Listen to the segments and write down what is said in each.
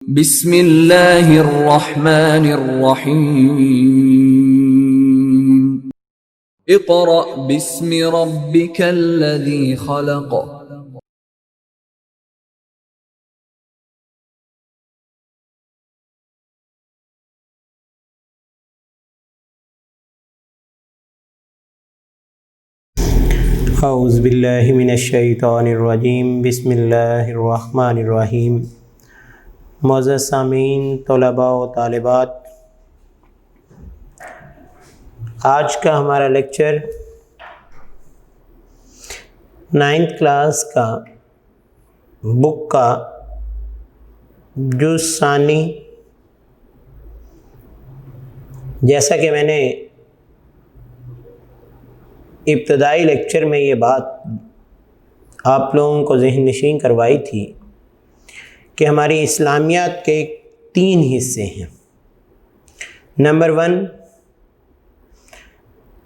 بسم اللہ الرحمن الرحیم اقرأ باسم ربک الذی خلق اعوذ باللہ من الشیطان الرجیم بسم اللہ الرحمن الرحیم۔ معزز سامعین، طلباء و طالبات، آج کا ہمارا لیکچر 9th کلاس کا بک کا جز ثانی، جیسا کہ میں نے ابتدائی لیکچر میں یہ بات آپ لوگوں کو ذہن نشین کروائی تھی کہ ہماری اسلامیات کے 3 حصے ہیں۔ نمبر 1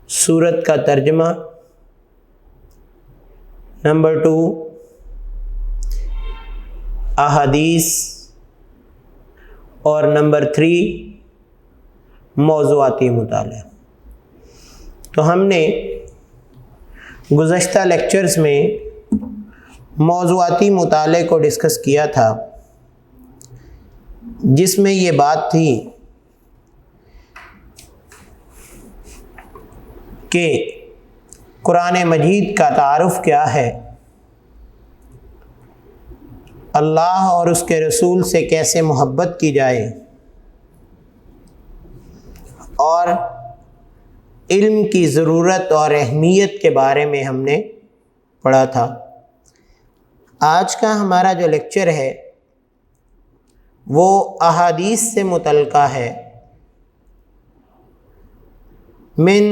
سورت کا ترجمہ، نمبر 2 احادیث، اور نمبر 3 موضوعاتی مطالعہ۔ تو ہم نے گزشتہ لیکچرز میں موضوعاتی مطالعے کو ڈسکس کیا تھا، جس میں یہ بات تھی کہ قرآن مجید کا تعارف کیا ہے، اللہ اور اس کے رسول سے کیسے محبت کی جائے، اور علم کی ضرورت اور اہمیت کے بارے میں ہم نے پڑھا تھا۔ آج کا ہمارا جو لیکچر ہے وہ احادیث سے متعلقہ ہے، من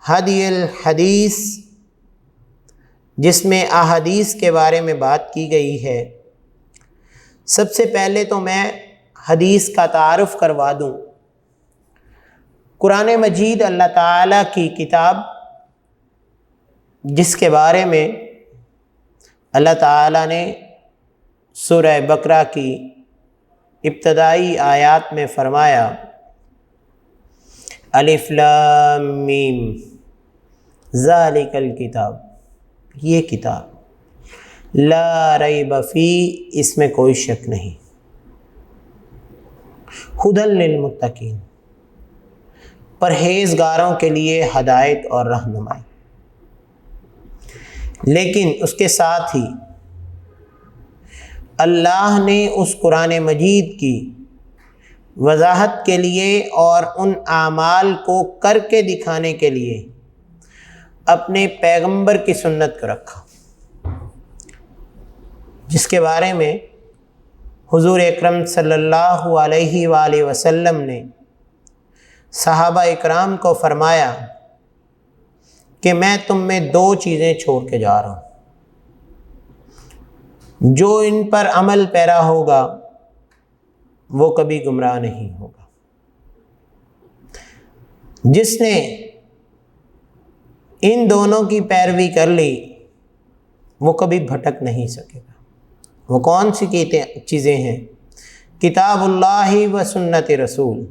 ہدی الحدیث، جس میں احادیث کے بارے میں بات کی گئی ہے۔ سب سے پہلے تو میں حدیث کا تعارف کروا دوں۔ قرآن مجید اللہ تعالیٰ کی کتاب، جس کے بارے میں اللہ تعالیٰ نے سورہ بقرہ کی ابتدائی آیات میں فرمایا، الف لام میم ذالک الکتاب، یہ کتاب لا ریب فی، اس میں کوئی شک نہیں، ھدی للمتقین، پرہیزگاروں کے لیے ہدایت اور رہنمائی۔ لیکن اس کے ساتھ ہی اللہ نے اس قرآن مجید کی وضاحت کے لیے اور ان اعمال کو کر کے دکھانے کے لیے اپنے پیغمبر کی سنت کو رکھا، جس کے بارے میں حضور اکرم صلی اللہ علیہ وآلہ وسلم نے صحابہ اکرام کو فرمایا کہ میں تم میں 2 چیزیں چھوڑ کے جا رہا ہوں، جو ان پر عمل پیرا ہوگا وہ کبھی گمراہ نہیں ہوگا، جس نے ان دونوں کی پیروی کر لی وہ کبھی بھٹک نہیں سکے گا۔ وہ کون سی چیزیں ہیں؟ کتاب اللہ و سنت رسول،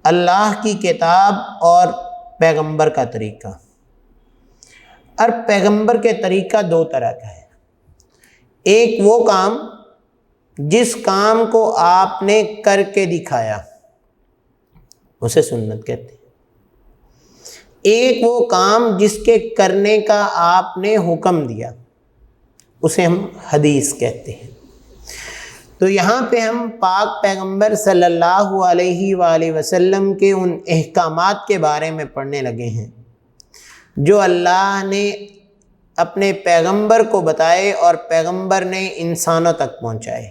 اللہ کی کتاب اور پیغمبر کا طریقہ۔ اور پیغمبر کے طریقہ 2 طرح کا ہے۔ ایک وہ کام جس کام کو آپ نے کر کے دکھایا، اسے سنت کہتے ہیں۔ ایک وہ کام جس کے کرنے کا آپ نے حکم دیا، اسے ہم حدیث کہتے ہیں۔ تو یہاں پہ ہم پاک پیغمبر صلی اللہ علیہ وآلہ وسلم کے ان احکامات کے بارے میں پڑھنے لگے ہیں جو اللہ نے اپنے پیغمبر کو بتائے اور پیغمبر نے انسانوں تک پہنچائے،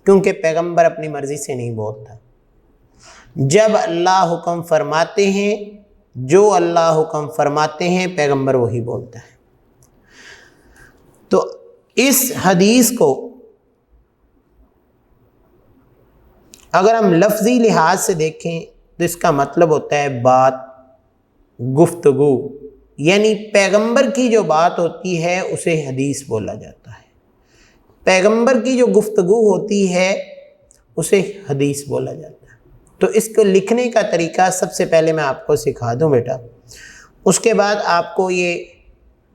کیونکہ پیغمبر اپنی مرضی سے نہیں بولتا۔ جب اللہ حکم فرماتے ہیں، جو اللہ حکم فرماتے ہیں، پیغمبر وہی بولتا ہے۔ تو اس حدیث کو اگر ہم لفظی لحاظ سے دیکھیں تو اس کا مطلب ہوتا ہے بات، گفتگو، یعنی پیغمبر کی جو بات ہوتی ہے اسے حدیث بولا جاتا ہے۔ پیغمبر کی جو گفتگو ہوتی ہے اسے حدیث بولا جاتا ہے۔ تو اس کو لکھنے کا طریقہ سب سے پہلے میں آپ کو سکھا دوں بیٹا، اس کے بعد آپ کو یہ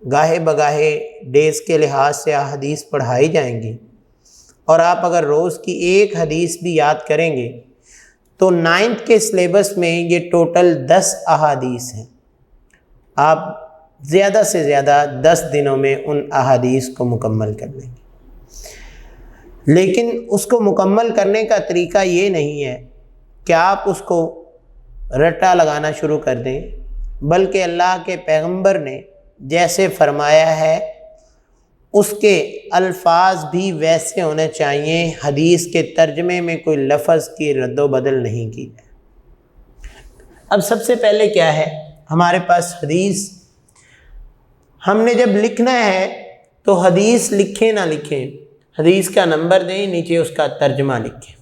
گاہے بگاہے ڈیز کے لحاظ سے احادیث پڑھائی جائیں گی، اور آپ اگر روز کی ایک حدیث بھی یاد کریں گے تو 9th کے سلیبس میں یہ ٹوٹل 10 احادیث ہیں۔ آپ زیادہ سے زیادہ 10 دنوں میں ان احادیث کو مکمل کر لیں گے۔ لیکن اس کو مکمل کرنے کا طریقہ یہ نہیں ہے کہ آپ اس کو رٹا لگانا شروع کر دیں، بلکہ اللہ کے پیغمبر نے جیسے فرمایا ہے اس کے الفاظ بھی ویسے ہونے چاہیے، حدیث کے ترجمے میں کوئی لفظ کی رد و بدل نہیں کی جائے۔ اب سب سے پہلے کیا ہے، ہمارے پاس حدیث، ہم نے جب لکھنا ہے تو حدیث لکھیں نہ لکھیں، حدیث کا نمبر دیں، نیچے اس کا ترجمہ لکھیں۔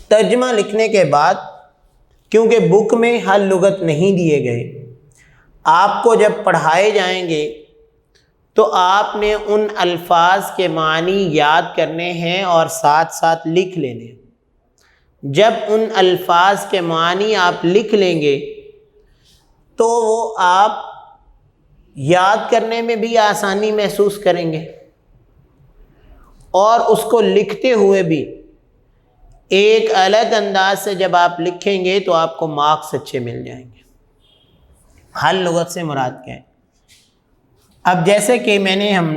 ترجمہ لکھنے کے بعد، کیونکہ بک میں ہر لغت نہیں دیے گئے، آپ کو جب پڑھائے جائیں گے تو آپ نے ان الفاظ کے معنی یاد کرنے ہیں اور ساتھ ساتھ لکھ لینے۔ جب ان الفاظ کے معنی آپ لکھ لیں گے تو وہ آپ یاد کرنے میں بھی آسانی محسوس کریں گے، اور اس کو لکھتے ہوئے بھی ایک الگ انداز سے جب آپ لکھیں گے تو آپ کو مارکس اچھے مل جائیں گے۔ ہر لغت سے مراد کیا ہے؟ اب جیسے کہ میں نے ہم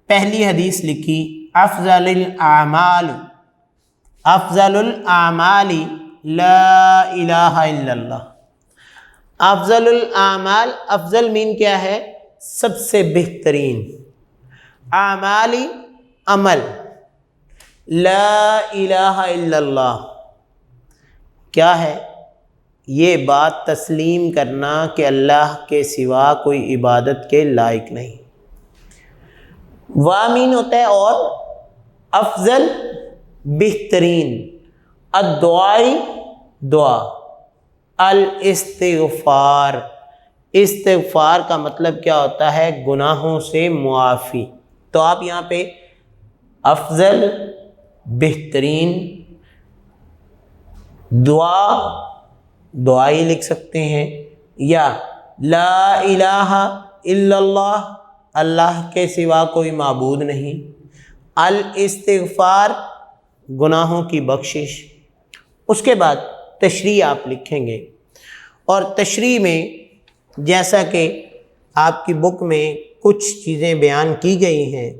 پہلی حدیث لکھی، افضل الاعمال لا الہ الا اللہ۔ افضل الاعمال، افضل مین کیا ہے؟ سب سے بہترین، اعمالی عمل، لا الہ الا اللہ کیا ہے؟ یہ بات تسلیم کرنا کہ اللہ کے سوا کوئی عبادت کے لائق نہیں۔ وامین ہوتا ہے اور افضل، بہترین، الدعائی دعا، الاستغفار، استغفار کا مطلب کیا ہوتا ہے؟ گناہوں سے معافی۔ تو آپ یہاں پہ افضل، بہترین، دعائی لکھ سکتے ہیں، یا لا الہ الا اللہ، اللہ کے سوا کوئی معبود نہیں، الاستغفار، گناہوں کی بخشش۔ اس کے بعد تشریح آپ لکھیں گے، اور تشریح میں جیسا کہ آپ کی بک میں کچھ چیزیں بیان کی گئی ہیں،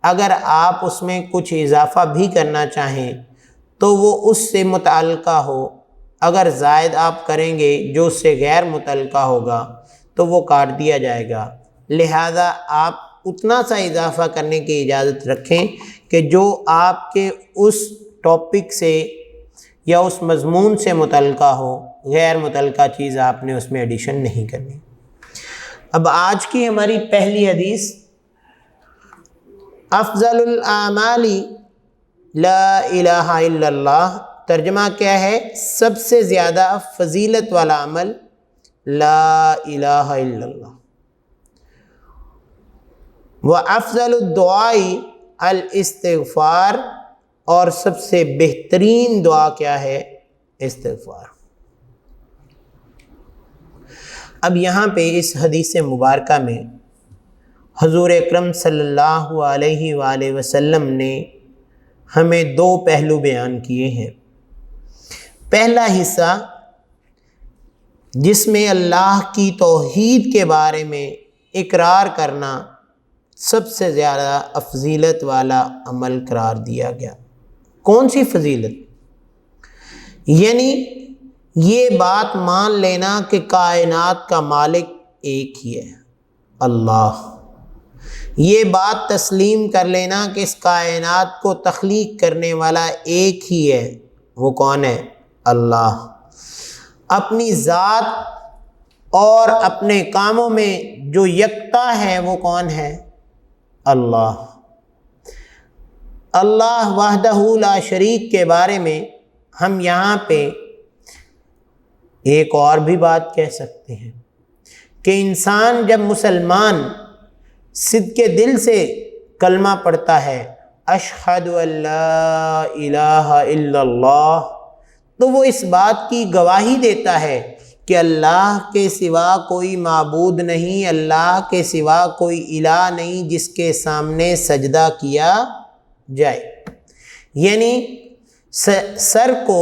اگر آپ اس میں کچھ اضافہ بھی کرنا چاہیں تو وہ اس سے متعلقہ ہو، اگر زائد آپ کریں گے جو اس سے غیر متعلقہ ہوگا تو وہ کاٹ دیا جائے گا۔ لہذا آپ اتنا سا اضافہ کرنے کی اجازت رکھیں کہ جو آپ کے اس ٹاپک سے یا اس مضمون سے متعلقہ ہو، غیر متعلقہ چیز آپ نے اس میں ایڈیشن نہیں کرنی۔ اب آج کی ہماری پہلی حدیث، افضل الاعمال لا الہ الا اللہ، ترجمہ کیا ہے؟ سب سے زیادہ فضیلت والا عمل لا الہ الا اللہ۔ وافضل الدعاء الاستغفار، اور سب سے بہترین دعا کیا ہے؟ استغفار۔ اب یہاں پہ اس حدیث مبارکہ میں حضور اکرم صلی اللہ علیہ وآلہ وسلم نے ہمیں 2 پہلو بیان کیے ہیں۔ پہلا حصہ جس میں اللہ کی توحید کے بارے میں اقرار کرنا سب سے زیادہ فضیلت والا عمل قرار دیا گیا۔ کون سی فضیلت؟ یعنی یہ بات مان لینا کہ کائنات کا مالک ایک ہی ہے، اللہ۔ یہ بات تسلیم کر لینا کہ اس کائنات کو تخلیق کرنے والا ایک ہی ہے، وہ کون ہے؟ اللہ۔ اپنی ذات اور اپنے کاموں میں جو یکتا ہے وہ کون ہے؟ اللہ۔ اللہ وحدہ لا شریک کے بارے میں ہم یہاں پہ ایک اور بھی بات کہہ سکتے ہیں کہ انسان جب مسلمان صدق دل سے کلمہ پڑھتا ہے اشہد ان لا الہ الا اللہ، تو وہ اس بات کی گواہی دیتا ہے کہ اللہ کے سوا کوئی معبود نہیں، اللہ کے سوا کوئی الہ نہیں جس کے سامنے سجدہ کیا جائے، یعنی سر کو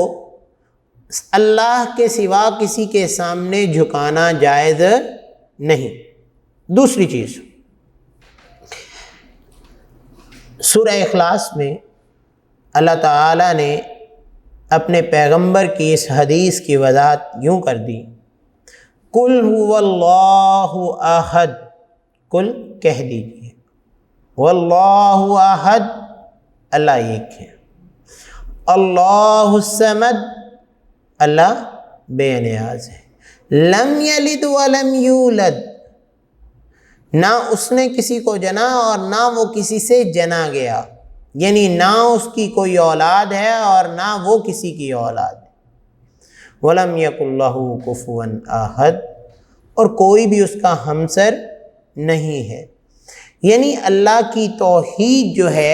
اللہ کے سوا کسی کے سامنے جھکانا جائز نہیں۔ دوسری چیز، سورہ اخلاص میں اللہ تعالیٰ نے اپنے پیغمبر کی اس حدیث کی وضاحت یوں کر دی، قل هو اللہ احد، قل کہہ دیجئے، واللہ احد، اللہ ایک ہے، اللہ الصمد، اللہ بے نیاز ہے، لم یلد ولم یولد، نہ اس نے کسی کو جنا اور نہ وہ کسی سے جنا گیا، یعنی نہ اس کی کوئی اولاد ہے اور نہ وہ کسی کی اولاد ہے، وَلَمْ يَكُنْ لَهُ كُفُوًا أَحَدٌ، اور کوئی بھی اس کا ہمسر نہیں ہے، یعنی اللہ کی توحید جو ہے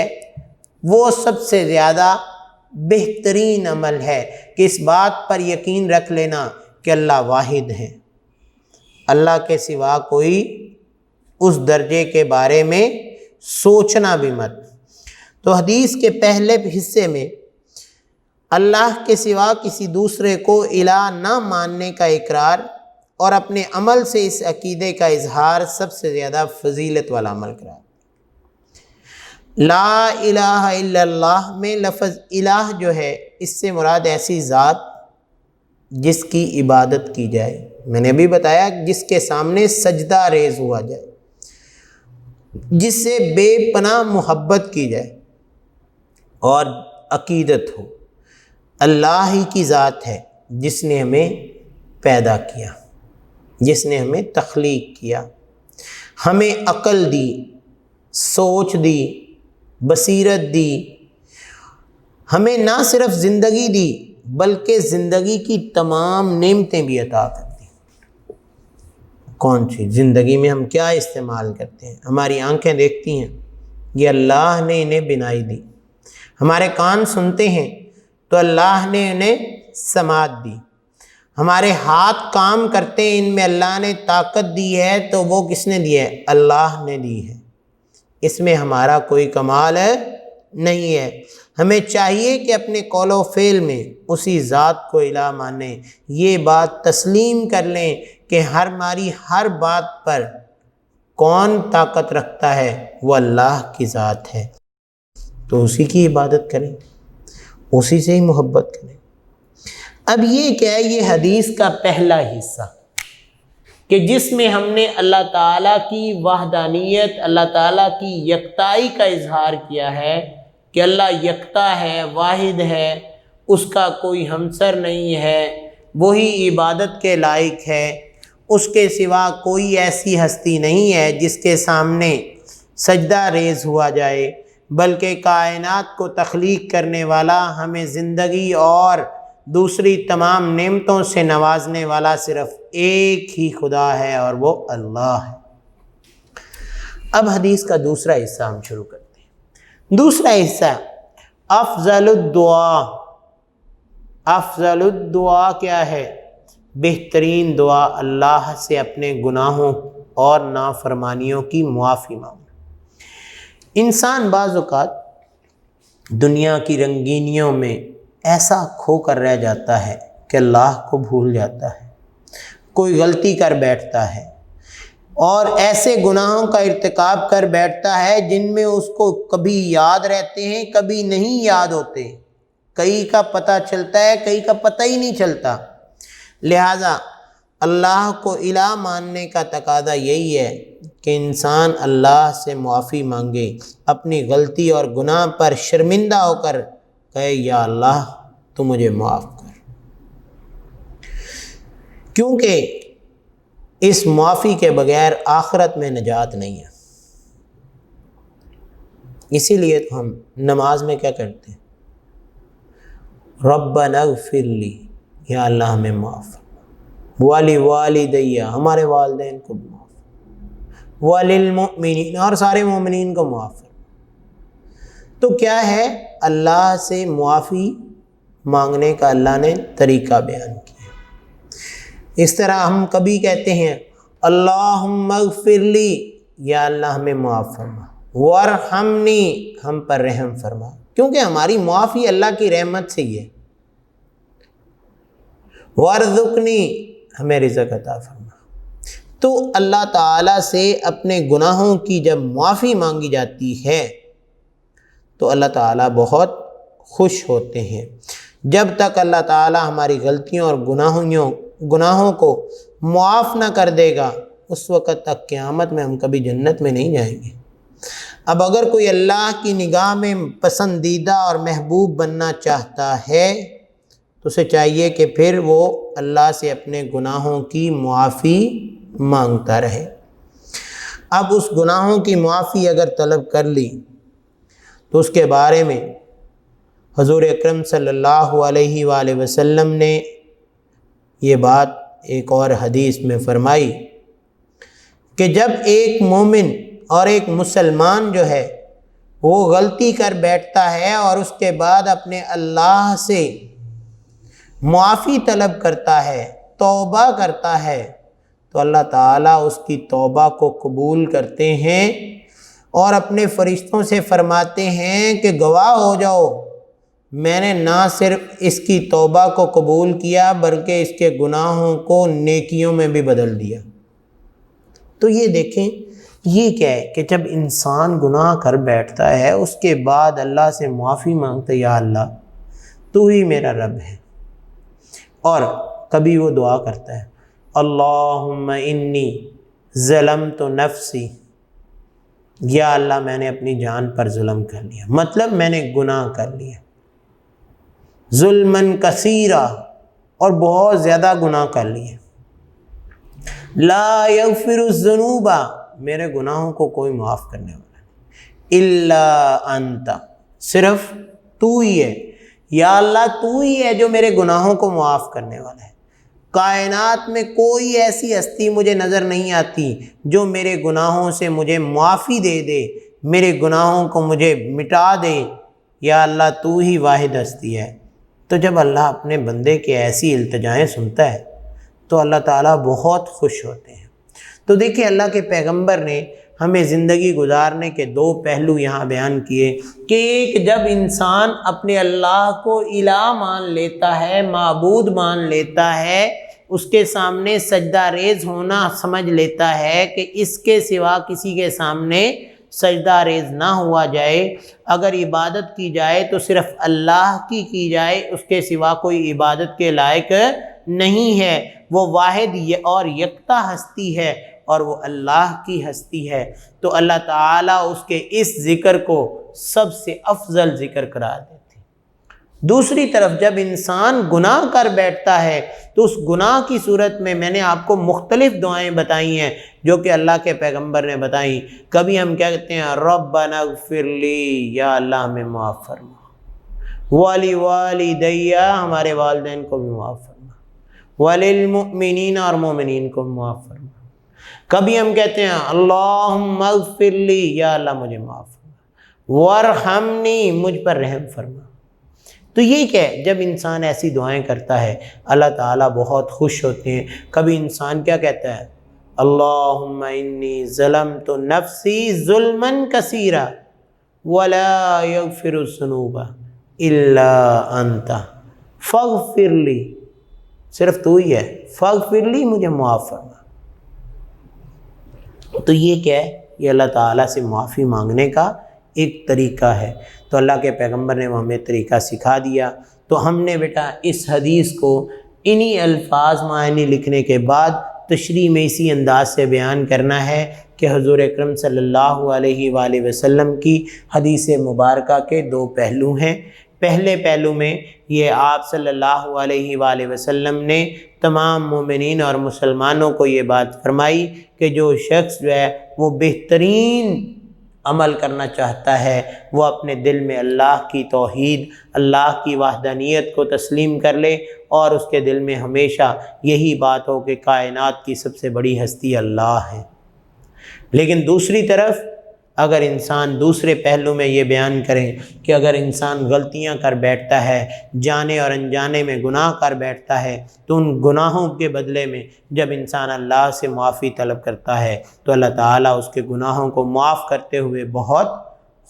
وہ سب سے زیادہ بہترین عمل ہے کہ اس بات پر یقین رکھ لینا کہ اللہ واحد ہے، اللہ کے سوا کوئی اس درجے کے بارے میں سوچنا بھی مت۔ تو حدیث کے پہلے حصے میں اللہ کے سوا کسی دوسرے کو الہ نہ ماننے کا اقرار اور اپنے عمل سے اس عقیدے کا اظہار سب سے زیادہ فضیلت والا عمل قرار۔ لا الہ الا اللہ میں لفظ الہ جو ہے اس سے مراد ایسی ذات جس کی عبادت کی جائے، میں نے ابھی بتایا جس کے سامنے سجدہ ریز ہوا جائے، جس سے بے پناہ محبت کی جائے اور عقیدت ہو۔ اللہ ہی کی ذات ہے جس نے ہمیں پیدا کیا، جس نے ہمیں تخلیق کیا، ہمیں عقل دی، سوچ دی، بصیرت دی، ہمیں نہ صرف زندگی دی بلکہ زندگی کی تمام نعمتیں بھی عطا کر دی۔ کون سی زندگی میں ہم کیا استعمال کرتے ہیں؟ ہماری آنکھیں دیکھتی ہیں، یہ اللہ نے انہیں بنائی دی، ہمارے کان سنتے ہیں تو اللہ نے انہیں سماعت دی، ہمارے ہاتھ کام کرتے ہیں، ان میں اللہ نے طاقت دی ہے تو وہ کس نے دی ہے؟ اللہ نے دی ہے، اس میں ہمارا کوئی کمال نہیں ہے۔ ہمیں چاہیے کہ اپنے قول و فعل میں اسی ذات کو الہ مانیں، یہ بات تسلیم کر لیں کہ ہماری ہر بات پر کون طاقت رکھتا ہے؟ وہ اللہ کی ذات ہے، تو اسی کی عبادت کریں، اسی سے ہی محبت کریں۔ اب یہ کیا ہے؟ یہ حدیث کا پہلا حصہ کہ جس میں ہم نے اللہ تعالیٰ کی وحدانیت، اللہ تعالیٰ کی یکتائی کا اظہار کیا ہے کہ اللہ یکتا ہے، واحد ہے، اس کا کوئی ہمسر نہیں ہے، وہی عبادت کے لائق ہے، اس کے سوا کوئی ایسی ہستی نہیں ہے جس کے سامنے سجدہ ریز ہوا جائے، بلکہ کائنات کو تخلیق کرنے والا، ہمیں زندگی اور دوسری تمام نعمتوں سے نوازنے والا صرف ایک ہی خدا ہے اور وہ اللہ ہے۔ اب حدیث کا دوسرا حصہ ہم شروع کرتے ہیں۔ دوسرا حصہ افضل الدعا۔ افضل الدعا کیا ہے؟ بہترین دعا اللہ سے اپنے گناہوں اور نافرمانیوں کی معافی مانگنا۔ انسان بعض اوقات دنیا کی رنگینیوں میں ایسا کھو کر رہ جاتا ہے کہ اللہ کو بھول جاتا ہے، کوئی غلطی کر بیٹھتا ہے اور ایسے گناہوں کا ارتکاب کر بیٹھتا ہے جن میں اس کو کبھی یاد رہتے ہیں، کبھی نہیں یاد ہوتے، کئی کا پتہ چلتا ہے، کئی کا پتہ ہی نہیں چلتا۔ لہٰذا اللہ کو الہ ماننے کا تقاضا یہی ہے کہ انسان اللہ سے معافی مانگے، اپنی غلطی اور گناہ پر شرمندہ ہو کر کہے یا اللہ تو مجھے معاف کر، کیونکہ اس معافی کے بغیر آخرت میں نجات نہیں ہے۔ اسی لیے تو ہم نماز میں کیا کرتے ہیں؟ ربنا اغفر لی، یا اللہ ہمیں معاف، والی والدیہ، ہمارے والدین کو معاف، وللمؤمنین، اور سارے مومنین کو معاف۔ تو کیا ہے؟ اللہ سے معافی مانگنے کا اللہ نے طریقہ بیان کیا۔ اس طرح ہم کبھی کہتے ہیں اللہم اغفر لی، یا اللہ ہمیں معاف فرما، وارحمنی، ہم پر رحم فرما، کیونکہ ہماری معافی اللہ کی رحمت سے ہی ہے، وارزقنی، ہمیں رزق عطا فرما۔ تو اللہ تعالیٰ سے اپنے گناہوں کی جب معافی مانگی جاتی ہے تو اللہ تعالیٰ بہت خوش ہوتے ہیں۔ جب تک اللہ تعالیٰ ہماری غلطیوں اور گناہوں کو معاف نہ کر دے گا، اس وقت تک قیامت میں ہم کبھی جنت میں نہیں جائیں گے۔ اب اگر کوئی اللہ کی نگاہ میں پسندیدہ اور محبوب بننا چاہتا ہے تو اسے چاہیے کہ پھر وہ اللہ سے اپنے گناہوں کی معافی مانگتا رہے۔ اب اس گناہوں کی معافی اگر طلب کر لی تو اس کے بارے میں حضور اکرم صلی اللہ علیہ وآلہ وسلم نے یہ بات ایک اور حدیث میں فرمائی کہ جب ایک مومن اور ایک مسلمان جو ہے وہ غلطی کر بیٹھتا ہے اور اس کے بعد اپنے اللہ سے معافی طلب کرتا ہے، توبہ کرتا ہے، تو اللہ تعالیٰ اس کی توبہ کو قبول کرتے ہیں اور اپنے فرشتوں سے فرماتے ہیں کہ گواہ ہو جاؤ، میں نے نہ صرف اس کی توبہ کو قبول کیا بلکہ اس کے گناہوں کو نیکیوں میں بھی بدل دیا۔ تو یہ دیکھیں، یہ کیا ہے کہ جب انسان گناہ کر بیٹھتا ہے اس کے بعد اللہ سے معافی مانگتا ہے، یا اللہ تو ہی میرا رب ہے، اور کبھی وہ دعا کرتا ہے اللہم انی ظلمت نفسی، یا اللہ میں نے اپنی جان پر ظلم کر لیا، مطلب میں نے گناہ کر لیا، ظلمن کثیرا، اور بہت زیادہ گناہ کر لیے، لا یغفر الذنوب، میرے گناہوں کو کوئی معاف کرنے والا نہیں، الا انت، صرف تو ہی ہے، یا اللہ تو ہی ہے جو میرے گناہوں کو معاف کرنے والا ہے۔ کائنات میں کوئی ایسی ہستی مجھے نظر نہیں آتی جو میرے گناہوں سے مجھے معافی دے دے، میرے گناہوں کو مجھے مٹا دے، یا اللہ تو ہی واحد ہستی ہے۔ تو جب اللہ اپنے بندے کے ایسی التجائیں سنتا ہے تو اللہ تعالیٰ بہت خوش ہوتے ہیں۔ تو دیکھیں اللہ کے پیغمبر نے ہمیں زندگی گزارنے کے دو پہلو یہاں بیان کیے کہ ایک، جب انسان اپنے اللہ کو الہ مان لیتا ہے، معبود مان لیتا ہے، اس کے سامنے سجدہ ریز ہونا سمجھ لیتا ہے کہ اس کے سوا کسی کے سامنے سجدہ ریز نہ ہوا جائے، اگر عبادت کی جائے تو صرف اللہ کی جائے، اس کے سوا کوئی عبادت کے لائق نہیں ہے، وہ واحد اور یکتا ہستی ہے اور وہ اللہ کی ہستی ہے، تو اللہ تعالیٰ اس کے اس ذکر کو سب سے افضل ذکر قرار دیتے ہیں۔ دوسری طرف جب انسان گناہ کر بیٹھتا ہے تو اس گناہ کی صورت میں میں نے آپ کو مختلف دعائیں بتائی ہیں جو کہ اللہ کے پیغمبر نے بتائیں۔ کبھی ہم کیا کہتے ہیں ربنا اغفر لی، یا اللہ ہمیں معاف فرما، ولی والدی، ہمارے والدین کو بھی معاف فرما، وللمؤمنین، اور مومنین کو معاف فرما۔ کبھی ہم کہتے ہیں اللہم اغفر لی، یا اللہ مجھے معاف فرما، وارحمنی، مجھ پر رحم فرما۔ تو یہ کیا ہے؟ جب انسان ایسی دعائیں کرتا ہے اللہ تعالیٰ بہت خوش ہوتے ہیں۔ کبھی انسان کیا کہتا ہے اللہم انی ظلمت نفسی ظلما کثیرا ولا یغفر الذنوب الا انت فاغفر لی، صرف تو ہی ہے، فاغفر لی، مجھے معاف فرما۔ تو یہ کیا ہے؟ یہ اللہ تعالیٰ سے معافی مانگنے کا ایک طریقہ ہے۔ تو اللہ کے پیغمبر نے ہمیں طریقہ سکھا دیا۔ تو ہم نے بیٹا اس حدیث کو انہی الفاظ معنی لکھنے کے بعد تشریح میں اسی انداز سے بیان کرنا ہے کہ حضور اکرم صلی اللہ علیہ وآلہ وسلم کی حدیث مبارکہ کے دو پہلو ہیں۔ پہلے پہلو میں یہ آپ صلی اللہ علیہ وآلہ وسلم نے تمام مومنین اور مسلمانوں کو یہ بات فرمائی کہ جو شخص جو ہے وہ بہترین عمل کرنا چاہتا ہے وہ اپنے دل میں اللہ کی توحید، اللہ کی وحدانیت کو تسلیم کر لے اور اس کے دل میں ہمیشہ یہی بات ہو کہ کائنات کی سب سے بڑی ہستی اللہ ہے۔ لیکن دوسری طرف اگر انسان دوسرے پہلو میں یہ بیان کریں کہ اگر انسان غلطیاں کر بیٹھتا ہے، جانے اور انجانے میں گناہ کر بیٹھتا ہے، تو ان گناہوں کے بدلے میں جب انسان اللہ سے معافی طلب کرتا ہے تو اللہ تعالیٰ اس کے گناہوں کو معاف کرتے ہوئے بہت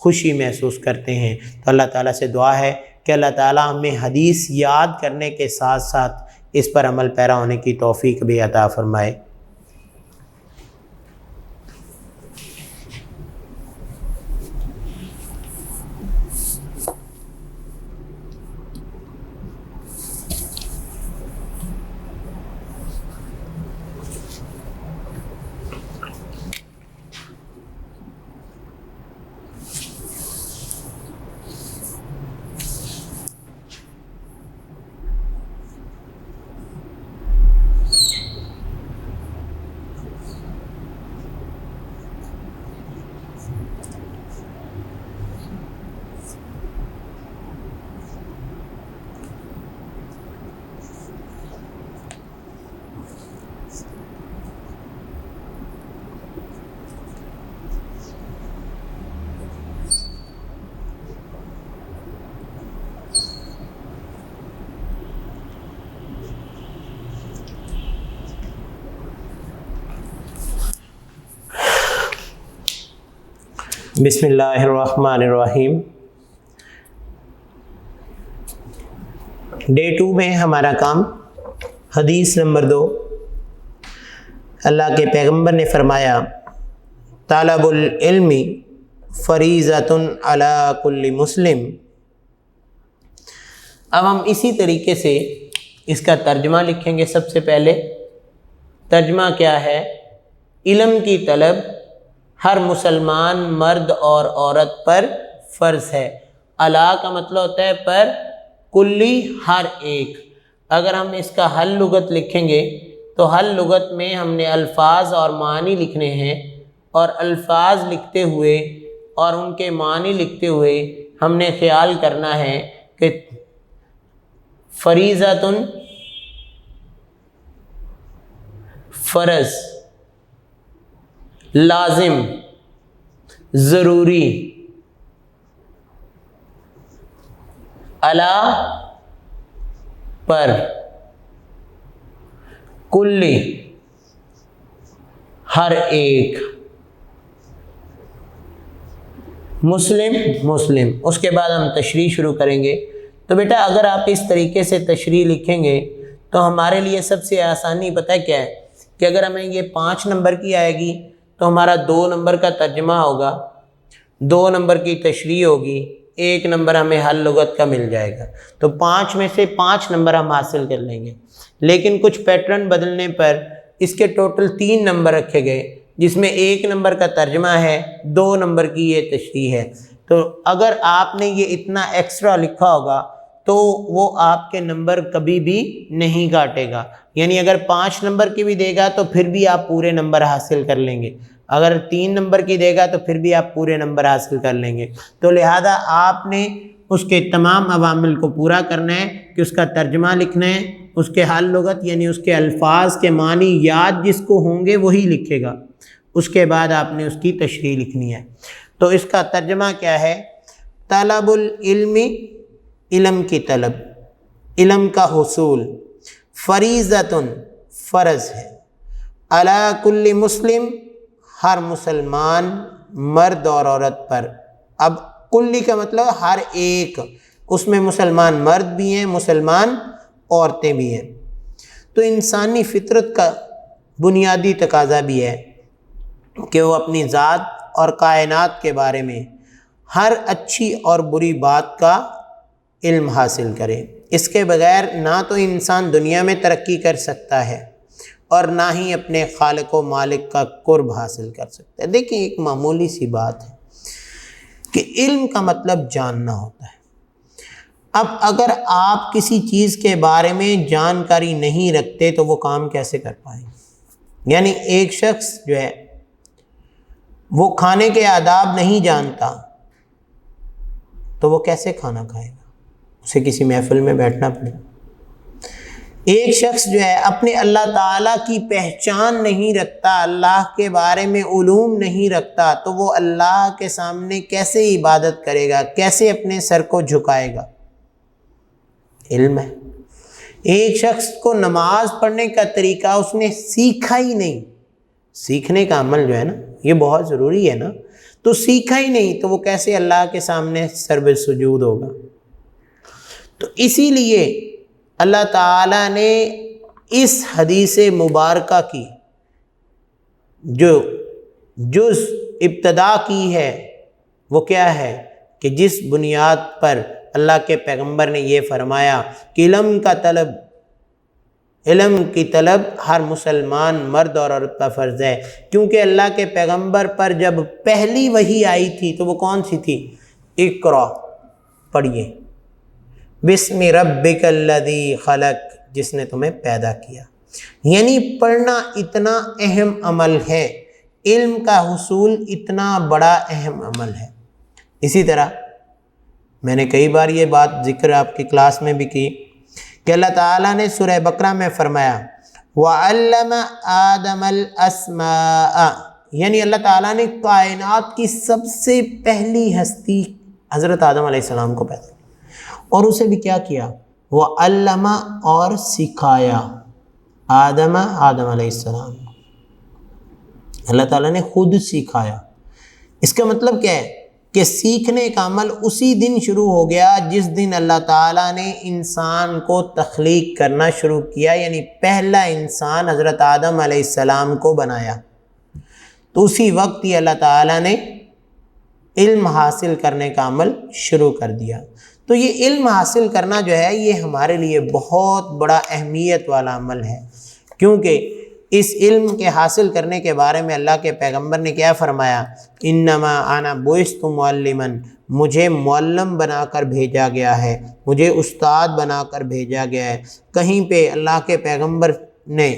خوشی محسوس کرتے ہیں۔ تو اللہ تعالیٰ سے دعا ہے کہ اللہ تعالیٰ ہمیں حدیث یاد کرنے کے ساتھ ساتھ اس پر عمل پیرا ہونے کی توفیق بھی عطا فرمائے۔ بسم اللہ الرحمن الرحیم۔ ڈے 2 میں ہمارا کام حدیث نمبر 2۔ اللہ کے پیغمبر نے فرمایا طالب العلم فریضۃ علی کل مسلم۔ اب ہم اسی طریقے سے اس کا ترجمہ لکھیں گے۔ سب سے پہلے ترجمہ کیا ہے؟ علم کی طلب ہر مسلمان مرد اور عورت پر فرض ہے۔ علی کا مطلب ہوتا ہے پر، کلی ہر ایک۔ اگر ہم اس کا حل لغت لکھیں گے تو حل لغت میں ہم نے الفاظ اور معنی لکھنے ہیں، اور الفاظ لکھتے ہوئے اور ان کے معنی لکھتے ہوئے ہم نے خیال کرنا ہے کہ فریضۃ فرض، لازم ضروری، علی پر، کلی ہر ایک، مسلم مسلم۔ اس کے بعد ہم تشریح شروع کریں گے۔ تو بیٹا اگر آپ اس طریقے سے تشریح لکھیں گے تو ہمارے لیے سب سے آسانی پتہ ہے کیا ہے؟ کہ اگر ہمیں یہ 5 نمبر کی آئے گی تو ہمارا 2 نمبر کا ترجمہ ہوگا، 2 نمبر کی تشریح ہوگی، 1 نمبر ہمیں حل لغت کا مل جائے گا۔ تو 5 میں سے 5 نمبر ہم حاصل کر لیں گے۔ لیکن کچھ پیٹرن بدلنے پر اس کے ٹوٹل 3 نمبر رکھے گئے، جس میں 1 نمبر کا ترجمہ ہے، 2 نمبر کی یہ تشریح ہے۔ تو اگر آپ نے یہ اتنا ایکسٹرا لکھا ہوگا تو وہ آپ کے نمبر کبھی بھی نہیں کاٹے گا۔ یعنی اگر 5 نمبر کی بھی دے گا تو پھر بھی آپ پورے نمبر حاصل کر لیں گے، اگر 3 نمبر کی دے گا تو پھر بھی آپ پورے نمبر حاصل کر لیں گے۔ تو لہذا آپ نے اس کے تمام عوامل کو پورا کرنا ہے کہ اس کا ترجمہ لکھنا ہے، اس کے حل لغت یعنی اس کے الفاظ کے معنی یاد جس کو ہوں گے وہی لکھے گا، اس کے بعد آپ نے اس کی تشریح لکھنی ہے۔ تو اس کا ترجمہ کیا ہے؟ طلب العلم، علم کی طلب، علم کا حصول، فریضۃ فرض ہے، علی کل مسلم ہر مسلمان مرد اور عورت پر۔ اب کلی کا مطلب ہر ایک، اس میں مسلمان مرد بھی ہیں، مسلمان عورتیں بھی ہیں۔ تو انسانی فطرت کا بنیادی تقاضا بھی ہے کہ وہ اپنی ذات اور کائنات کے بارے میں ہر اچھی اور بری بات کا علم حاصل کرے۔ اس کے بغیر نہ تو انسان دنیا میں ترقی کر سکتا ہے اور نہ ہی اپنے خالق و مالک کا قرب حاصل کر سکتا ہے۔ دیکھیں ایک معمولی سی بات ہے کہ علم کا مطلب جاننا ہوتا ہے۔ اب اگر آپ کسی چیز کے بارے میں جانکاری نہیں رکھتے تو وہ کام کیسے کر پائیں گے؟ یعنی ایک شخص جو ہے وہ کھانے کے آداب نہیں جانتا تو وہ کیسے کھانا کھائے گا؟ اسے کسی محفل میں بیٹھنا پڑے گا۔ ایک شخص جو ہے اپنے اللہ تعالیٰ کی پہچان نہیں رکھتا، اللہ کے بارے میں علوم نہیں رکھتا، تو وہ اللہ کے سامنے کیسے عبادت کرے گا، کیسے اپنے سر کو جھکائے گا؟ علم ہے۔ ایک شخص کو نماز پڑھنے کا طریقہ اس نے سیکھا ہی نہیں، سیکھنے کا عمل جو ہے نا یہ بہت ضروری ہے نا، تو سیکھا ہی نہیں تو وہ کیسے اللہ کے سامنے سرب سجود ہوگا؟ تو اسی لیے اللہ تعالیٰ نے اس حدیث مبارکہ کی جو جز ابتدا کی ہے وہ کیا ہے کہ جس بنیاد پر اللہ کے پیغمبر نے یہ فرمایا کہ علم کی طلب ہر مسلمان مرد اور عورت پر فرض ہے، کیونکہ اللہ کے پیغمبر پر جب پہلی وحی آئی تھی تو وہ کون سی تھی؟ اقرا، پڑھیے، بسم ربک الذی خلق، جس نے تمہیں پیدا کیا۔ یعنی پڑھنا اتنا اہم عمل ہے، علم کا حصول اتنا بڑا اہم عمل ہے۔ اسی طرح میں نے کئی بار یہ بات ذکر آپ کی کلاس میں بھی کی کہ اللہ تعالیٰ نے سورہ بقرہ میں فرمایا وَعَلَّمَ آدَمَ الْأَسْمَاءَ، یعنی اللہ تعالیٰ نے کائنات کی سب سے پہلی ہستی حضرت آدم علیہ السلام کو پیدا کیا، اور اسے بھی کیا کیا؟ وَعَلَّمَ، اور سکھایا، آدم علیہ السلام، اللہ تعالیٰ نے خود سکھایا۔ اس کا مطلب کیا ہے کہ سیکھنے کا عمل اسی دن شروع ہو گیا جس دن اللہ تعالیٰ نے انسان کو تخلیق کرنا شروع کیا، یعنی پہلا انسان حضرت آدم علیہ السلام کو بنایا، تو اسی وقت ہی اللہ تعالیٰ نے علم حاصل کرنے کا عمل شروع کر دیا۔ تو یہ علم حاصل کرنا جو ہے یہ ہمارے لیے بہت بڑا اہمیت والا عمل ہے، کیونکہ اس علم کے حاصل کرنے کے بارے میں اللہ کے پیغمبر نے کیا فرمایا؟ انما انا بعثت معلما، مجھے معلم بنا کر بھیجا گیا ہے، مجھے استاد بنا کر بھیجا گیا ہے۔ کہیں پہ اللہ کے پیغمبر نے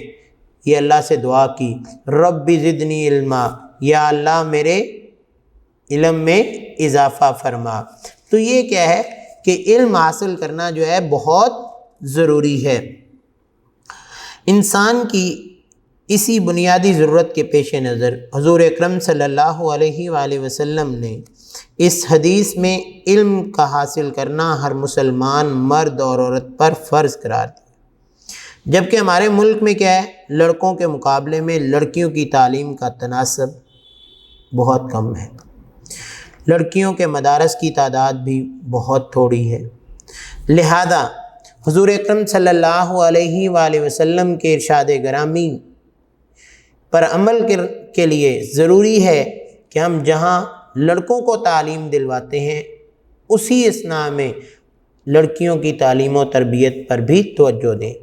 یہ اللہ سے دعا کی رب زدنی علما، یا اللہ میرے علم میں اضافہ فرما۔ تو یہ کیا ہے کہ علم حاصل کرنا جو ہے بہت ضروری ہے۔ انسان کی اسی بنیادی ضرورت کے پیش نظر حضور اکرم صلی اللہ علیہ وآلہ وسلم نے اس حدیث میں علم کا حاصل کرنا ہر مسلمان مرد اور عورت پر فرض قرار دیا، جبکہ ہمارے ملک میں کیا ہے، لڑکوں کے مقابلے میں لڑکیوں کی تعلیم کا تناسب بہت کم ہے، لڑکیوں کے مدارس کی تعداد بھی بہت تھوڑی ہے۔ لہذا حضور اکرم صلی اللہ علیہ وآلہ وسلم کے ارشاد گرامی پر عمل کے لیے ضروری ہے کہ ہم جہاں لڑکوں کو تعلیم دلواتے ہیں اسی اثناء میں لڑکیوں کی تعلیم و تربیت پر بھی توجہ دیں،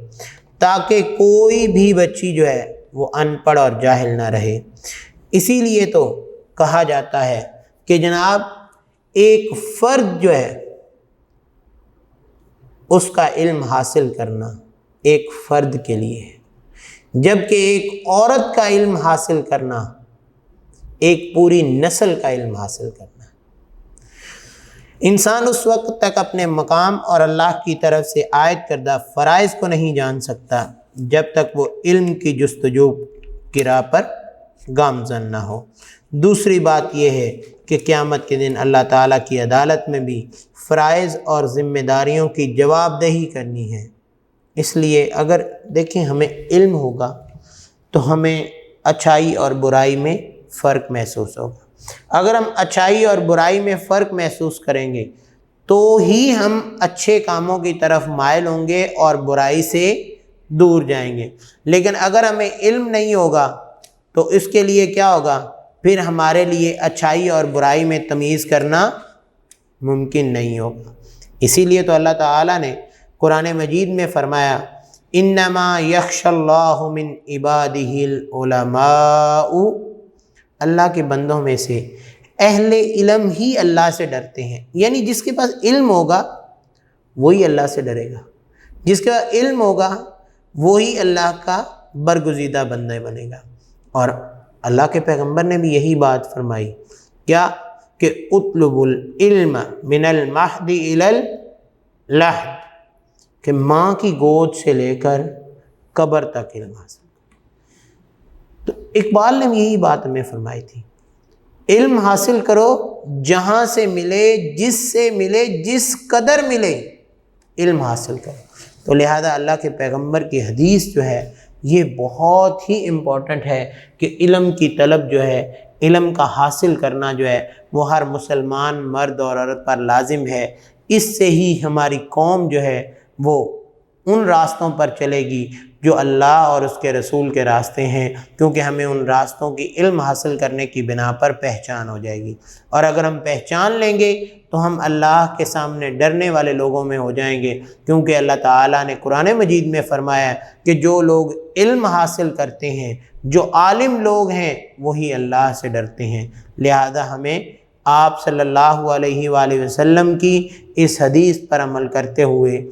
تاکہ کوئی بھی بچی جو ہے وہ ان پڑھ اور جاہل نہ رہے۔ اسی لیے تو کہا جاتا ہے کہ جناب ایک فرد جو ہے اس کا علم حاصل کرنا ایک فرد کے لیے ہے، جبکہ ایک عورت کا علم حاصل کرنا ایک پوری نسل کا علم حاصل کرنا۔ انسان اس وقت تک اپنے مقام اور اللہ کی طرف سے عائد کردہ فرائض کو نہیں جان سکتا جب تک وہ علم کی جستجو کی راہ پر گامزن نہ ہو۔ دوسری بات یہ ہے کہ قیامت کے دن اللہ تعالیٰ کی عدالت میں بھی فرائض اور ذمہ داریوں کی جواب دہی کرنی ہے۔ اس لیے اگر دیکھیں ہمیں علم ہوگا تو ہمیں اچھائی اور برائی میں فرق محسوس ہوگا۔ اگر ہم اچھائی اور برائی میں فرق محسوس کریں گے تو ہی ہم اچھے کاموں کی طرف مائل ہوں گے اور برائی سے دور جائیں گے۔ لیکن اگر ہمیں علم نہیں ہوگا تو اس کے لیے کیا ہوگا؟ پھر ہمارے لیے اچھائی اور برائی میں تمیز کرنا ممکن نہیں ہوگا۔ اسی لیے تو اللہ تعالیٰ نے قرآن مجید میں فرمایا انما یخشی اللہ من عبادہ العلماء، اللہ کے بندوں میں سے اہل علم ہی اللہ سے ڈرتے ہیں، یعنی جس کے پاس علم ہوگا وہی اللہ سے ڈرے گا، جس کا علم ہوگا وہی اللہ کا برگزیدہ بندہ بنے گا۔ اور اللہ کے پیغمبر نے بھی یہی بات فرمائی، کیا کہ اطلب العلم من المہد الی اللحد، کہ ماں کی گود سے لے کر قبر تک علم حاصل کرو۔ تو اقبال نے یہی بات ہمیں فرمائی تھی، علم حاصل کرو جہاں سے ملے، جس سے ملے، جس قدر ملے، علم حاصل کرو۔ تو لہذا اللہ کے پیغمبر کی حدیث جو ہے یہ بہت ہی امپورٹنٹ ہے کہ علم کی طلب جو ہے، علم کا حاصل کرنا جو ہے وہ ہر مسلمان مرد اور عورت پر لازم ہے۔ اس سے ہی ہماری قوم جو ہے وہ ان راستوں پر چلے گی جو اللہ اور اس کے رسول کے راستے ہیں، کیونکہ ہمیں ان راستوں کی علم حاصل کرنے کی بنا پر پہچان ہو جائے گی، اور اگر ہم پہچان لیں گے تو ہم اللہ کے سامنے ڈرنے والے لوگوں میں ہو جائیں گے، کیونکہ اللہ تعالیٰ نے قرآن مجید میں فرمایا کہ جو لوگ علم حاصل کرتے ہیں، جو عالم لوگ ہیں، وہی اللہ سے ڈرتے ہیں۔ لہذا ہمیں آپ صلی اللہ علیہ وآلہ وسلم کی اس حدیث پر عمل کرتے ہوئے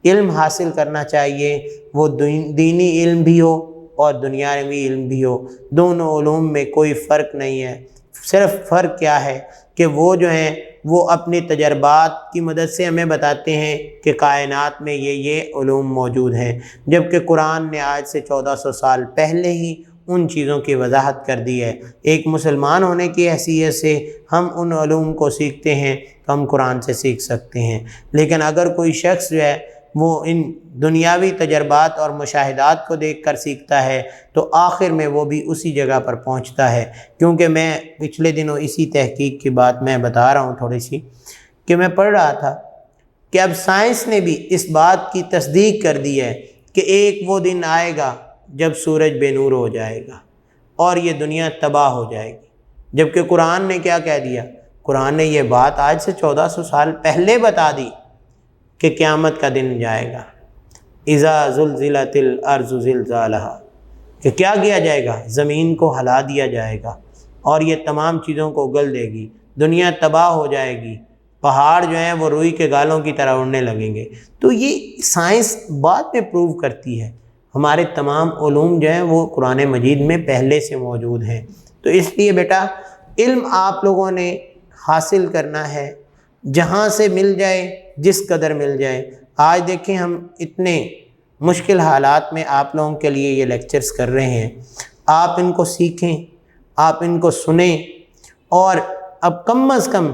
علم حاصل کرنا چاہیے، وہ دینی علم بھی ہو اور دنیاوی علم بھی ہو، دونوں علوم میں کوئی فرق نہیں ہے۔ صرف فرق کیا ہے کہ وہ جو ہیں وہ اپنی تجربات کی مدد سے ہمیں بتاتے ہیں کہ کائنات میں یہ علوم موجود ہیں، جبکہ قرآن نے آج سے 1400 سال پہلے ہی ان چیزوں کی وضاحت کر دی ہے۔ ایک مسلمان ہونے کی حیثیت سے ہم ان علوم کو سیکھتے ہیں تو ہم قرآن سے سیکھ سکتے ہیں، لیکن اگر کوئی شخص جو ہے وہ ان دنیاوی تجربات اور مشاہدات کو دیکھ کر سیکھتا ہے تو آخر میں وہ بھی اسی جگہ پر پہنچتا ہے۔ کیونکہ میں پچھلے دنوں اسی تحقیق کی بات میں بتا رہا ہوں تھوڑی سی، کہ میں پڑھ رہا تھا کہ اب سائنس نے بھی اس بات کی تصدیق کر دی ہے کہ ایک وہ دن آئے گا جب سورج بے نور ہو جائے گا اور یہ دنیا تباہ ہو جائے گی، جبکہ قرآن نے کیا کہہ دیا؟ قرآن نے یہ بات آج سے 1400 سال پہلے بتا دی کہ قیامت کا دن جائے گا، اذا زلزلت الارض زلزالہا، کہ کیا کیا جائے گا؟ زمین کو ہلا دیا جائے گا اور یہ تمام چیزوں کو اگل دے گی، دنیا تباہ ہو جائے گی، پہاڑ جو ہیں وہ روئی کے گالوں کی طرح اڑنے لگیں گے۔ تو یہ سائنس بعد میں پروو کرتی ہے، ہمارے تمام علوم جو ہیں وہ قرآن مجید میں پہلے سے موجود ہیں۔ تو اس لیے بیٹا علم آپ لوگوں نے حاصل کرنا ہے، جہاں سے مل جائے، جس قدر مل جائے۔ آج دیکھیں ہم اتنے مشکل حالات میں آپ لوگوں کے لیے یہ لیکچرز کر رہے ہیں، آپ ان کو سیکھیں، آپ ان کو سنیں، اور اب کم از کم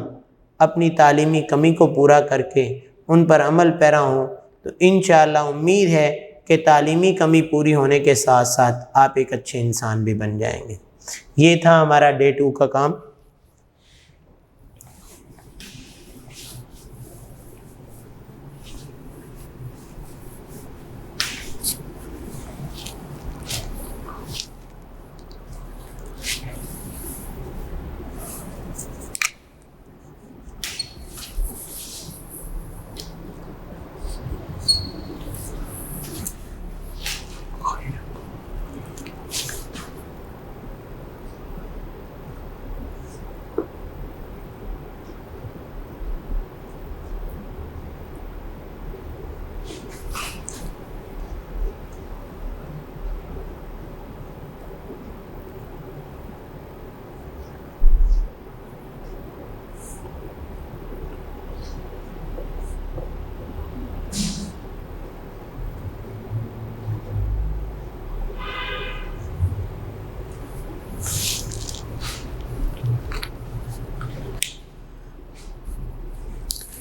اپنی تعلیمی کمی کو پورا کر کے ان پر عمل پیرا ہوں، تو انشاءاللہ امید ہے کہ تعلیمی کمی پوری ہونے کے ساتھ ساتھ آپ ایک اچھے انسان بھی بن جائیں گے۔ یہ تھا ہمارا ڈے 2 کا کام۔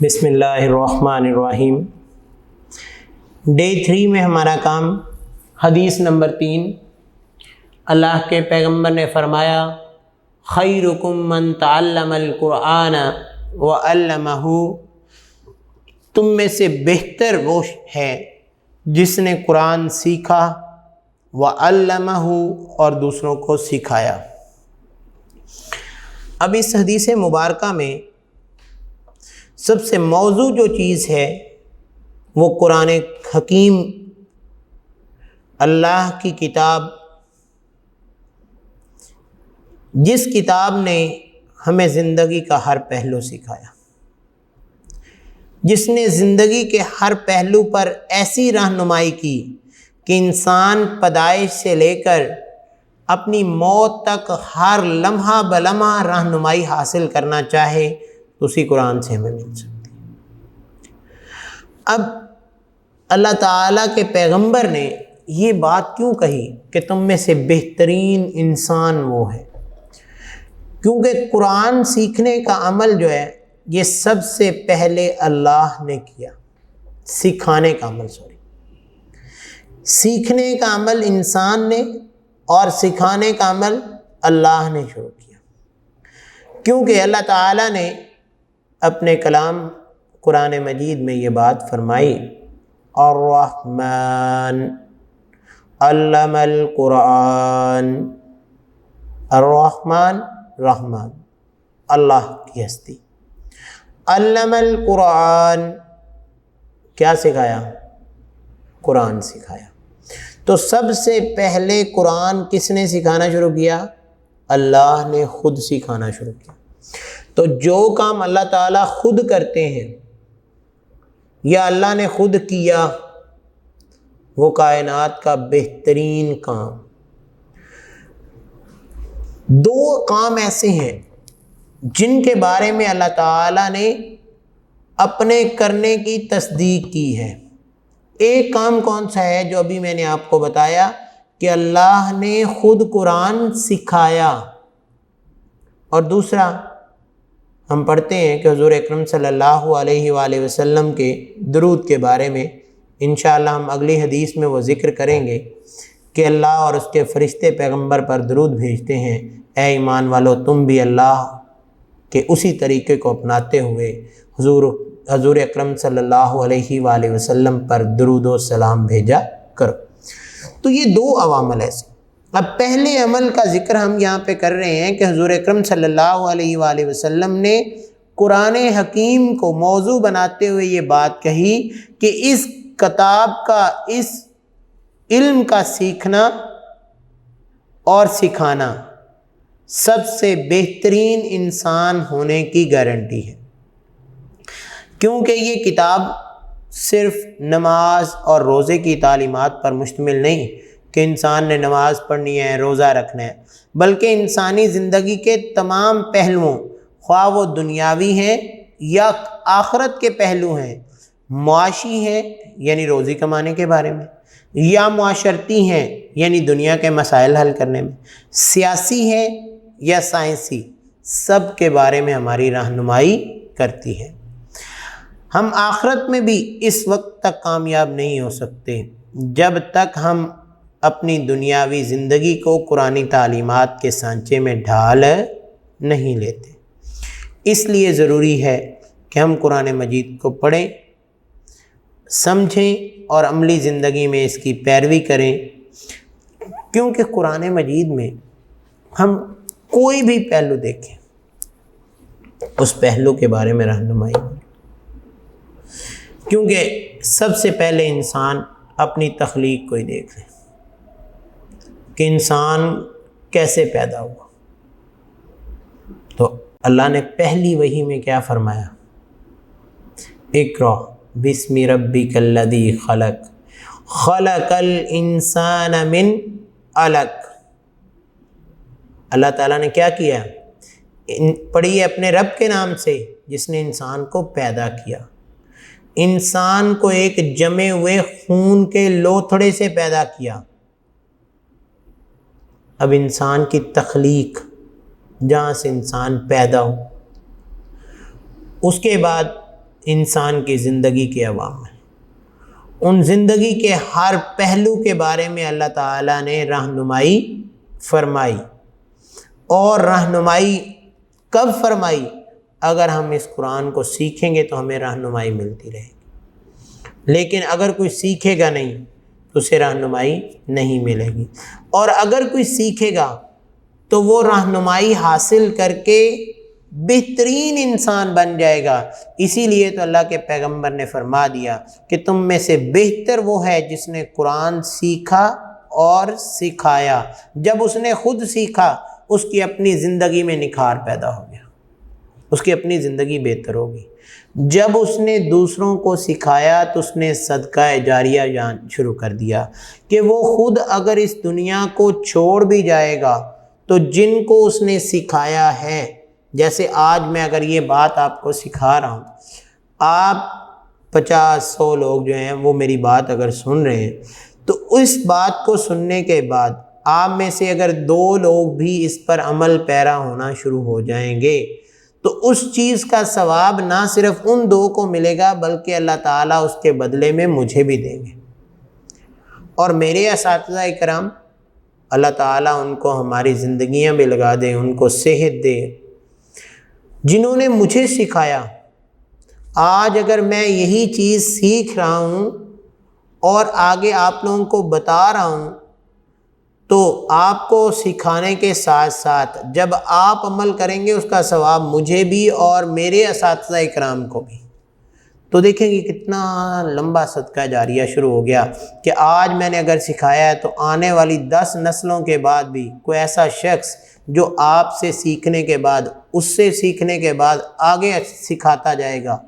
بسم اللہ الرحمن الرحیم۔ ڈے 3 میں ہمارا کام حدیث نمبر 3، اللہ کے پیغمبر نے فرمایا خیرکم من تعلم القرآن وعلمہ، تم میں سے بہتر وہ ہے جس نے قرآن سیکھا، وعلمہ، اور دوسروں کو سکھایا۔ اب اس حدیث مبارکہ میں سب سے موضوع جو چیز ہے وہ قرآن حکیم، اللہ کی کتاب، جس کتاب نے ہمیں زندگی کا ہر پہلو سکھایا، جس نے زندگی کے ہر پہلو پر ایسی رہنمائی کی کہ انسان پیدائش سے لے کر اپنی موت تک ہر لمحہ بلمحہ رہنمائی حاصل کرنا چاہے تو اسی قرآن سے ہمیں مل سکتی ہے۔ اب اللہ تعالیٰ کے پیغمبر نے یہ بات کیوں کہی کہ تم میں سے بہترین انسان وہ ہے؟ کیونکہ قرآن سیکھنے کا عمل جو ہے یہ سب سے پہلے اللہ نے کیا. سکھانے کا عمل سیکھنے کا عمل انسان نے اور سکھانے کا عمل اللہ نے شروع کیا. کیونکہ اللہ تعالیٰ نے اپنے کلام قرآن مجید میں یہ بات فرمائی، الرحمن علم القرآن. الرحمن رحمان اللہ کی ہستی. علم القرآن کیا سکھایا؟ قرآن سکھایا. تو سب سے پہلے قرآن کس نے سکھانا شروع کیا؟ اللہ نے خود سکھانا شروع کیا. تو جو کام اللہ تعالیٰ خود کرتے ہیں یا اللہ نے خود کیا وہ کائنات کا بہترین کام. دو کام ایسے ہیں جن کے بارے میں اللہ تعالیٰ نے اپنے کرنے کی تصدیق کی ہے. ایک کام کون سا ہے جو ابھی میں نے آپ کو بتایا کہ اللہ نے خود قرآن سکھایا، اور دوسرا ہم پڑھتے ہیں کہ حضور اکرم صلی اللہ علیہ وآلہ وسلم کے درود کے بارے میں انشاءاللہ ہم اگلی حدیث میں وہ ذکر کریں گے کہ اللہ اور اس کے فرشتے پیغمبر پر درود بھیجتے ہیں، اے ایمان والو تم بھی اللہ کے اسی طریقے کو اپناتے ہوئے حضور اکرم صلی اللہ علیہ وآلہ وسلم پر درود و سلام بھیجا کرو. تو یہ دو عوامل ایسے. اب پہلے عمل کا ذکر ہم یہاں پہ کر رہے ہیں کہ حضور اکرم صلی اللہ علیہ وآلہ وسلم نے قرآن حکیم کو موضوع بناتے ہوئے یہ بات کہی کہ اس کتاب کا، اس علم کا سیکھنا اور سکھانا سب سے بہترین انسان ہونے کی گارنٹی ہے. کیونکہ یہ کتاب صرف نماز اور روزے کی تعلیمات پر مشتمل نہیں کہ انسان نے نماز پڑھنی ہے، روزہ رکھنا ہے، بلکہ انسانی زندگی کے تمام پہلوؤں، خواہ وہ دنیاوی ہیں یا آخرت کے پہلو ہیں، معاشی ہیں یعنی روزی کمانے کے بارے میں، یا معاشرتی ہیں یعنی دنیا کے مسائل حل کرنے میں، سیاسی ہیں یا سائنسی، سب کے بارے میں ہماری رہنمائی کرتی ہے. ہم آخرت میں بھی اس وقت تک کامیاب نہیں ہو سکتے جب تک ہم اپنی دنیاوی زندگی کو قرآنی تعلیمات کے سانچے میں ڈھال نہیں لیتے. اس لیے ضروری ہے کہ ہم قرآن مجید کو پڑھیں، سمجھیں اور عملی زندگی میں اس کی پیروی کریں. کیونکہ قرآن مجید میں ہم کوئی بھی پہلو دیکھیں اس پہلو کے بارے میں رہنمائی. کیونکہ سب سے پہلے انسان اپنی تخلیق کو ہی دیکھ لے کہ انسان کیسے پیدا ہوا. تو اللہ نے پہلی وحی میں کیا فرمایا؟ اقرأ بسم ربک الذی خلق خلق الانسان من علق. اللہ تعالیٰ نے کیا کیا؟ پڑھیے اپنے رب کے نام سے جس نے انسان کو پیدا کیا. انسان کو ایک جمے ہوئے خون کے لوتھڑے سے پیدا کیا. اب انسان کی تخلیق، جہاں سے انسان پیدا ہو، اس کے بعد انسان کی زندگی کے عوامل، ان زندگی کے ہر پہلو کے بارے میں اللہ تعالیٰ نے رہنمائی فرمائی. اور رہنمائی کب فرمائی؟ اگر ہم اس قرآن کو سیکھیں گے تو ہمیں رہنمائی ملتی رہے گی، لیکن اگر کوئی سیکھے گا نہیں تو اسے رہنمائی نہیں ملے گی. اور اگر کوئی سیکھے گا تو وہ رہنمائی حاصل کر کے بہترین انسان بن جائے گا. اسی لیے تو اللہ کے پیغمبر نے فرما دیا کہ تم میں سے بہتر وہ ہے جس نے قرآن سیکھا اور سکھایا. جب اس نے خود سیکھا اس کی اپنی زندگی میں نکھار پیدا ہو گیا، اس کی اپنی زندگی بہتر ہوگی. جب اس نے دوسروں کو سکھایا تو اس نے صدقہ جاریہ شروع کر دیا کہ وہ خود اگر اس دنیا کو چھوڑ بھی جائے گا تو جن کو اس نے سکھایا ہے، جیسے آج میں اگر یہ بات آپ کو سکھا رہا ہوں، آپ 50-100 لوگ جو ہیں وہ میری بات اگر سن رہے ہیں، تو اس بات کو سننے کے بعد آپ میں سے اگر 2 لوگ بھی اس پر عمل پیرا ہونا شروع ہو جائیں گے تو اس چیز کا ثواب نہ صرف ان 2 کو ملے گا بلکہ اللہ تعالیٰ اس کے بدلے میں مجھے بھی دیں گے۔ اور میرے اساتذہ اکرام، اللہ تعالیٰ ان کو ہماری زندگیاں بھی لگا دے، ان کو صحت دے، جنہوں نے مجھے سکھایا۔ آج اگر میں یہی چیز سیکھ رہا ہوں اور آگے آپ لوگوں کو بتا رہا ہوں، تو آپ کو سکھانے کے ساتھ ساتھ جب آپ عمل کریں گے اس کا ثواب مجھے بھی اور میرے اساتذہ اکرام کو بھی۔ تو دیکھیں گے کتنا لمبا صدقہ جاریہ شروع ہو گیا کہ آج میں نے اگر سکھایا ہے تو آنے والی 10 نسلوں کے بعد بھی کوئی ایسا شخص جو آپ سے سیکھنے کے بعد، اس سے سیکھنے کے بعد آگے سکھاتا جائے گا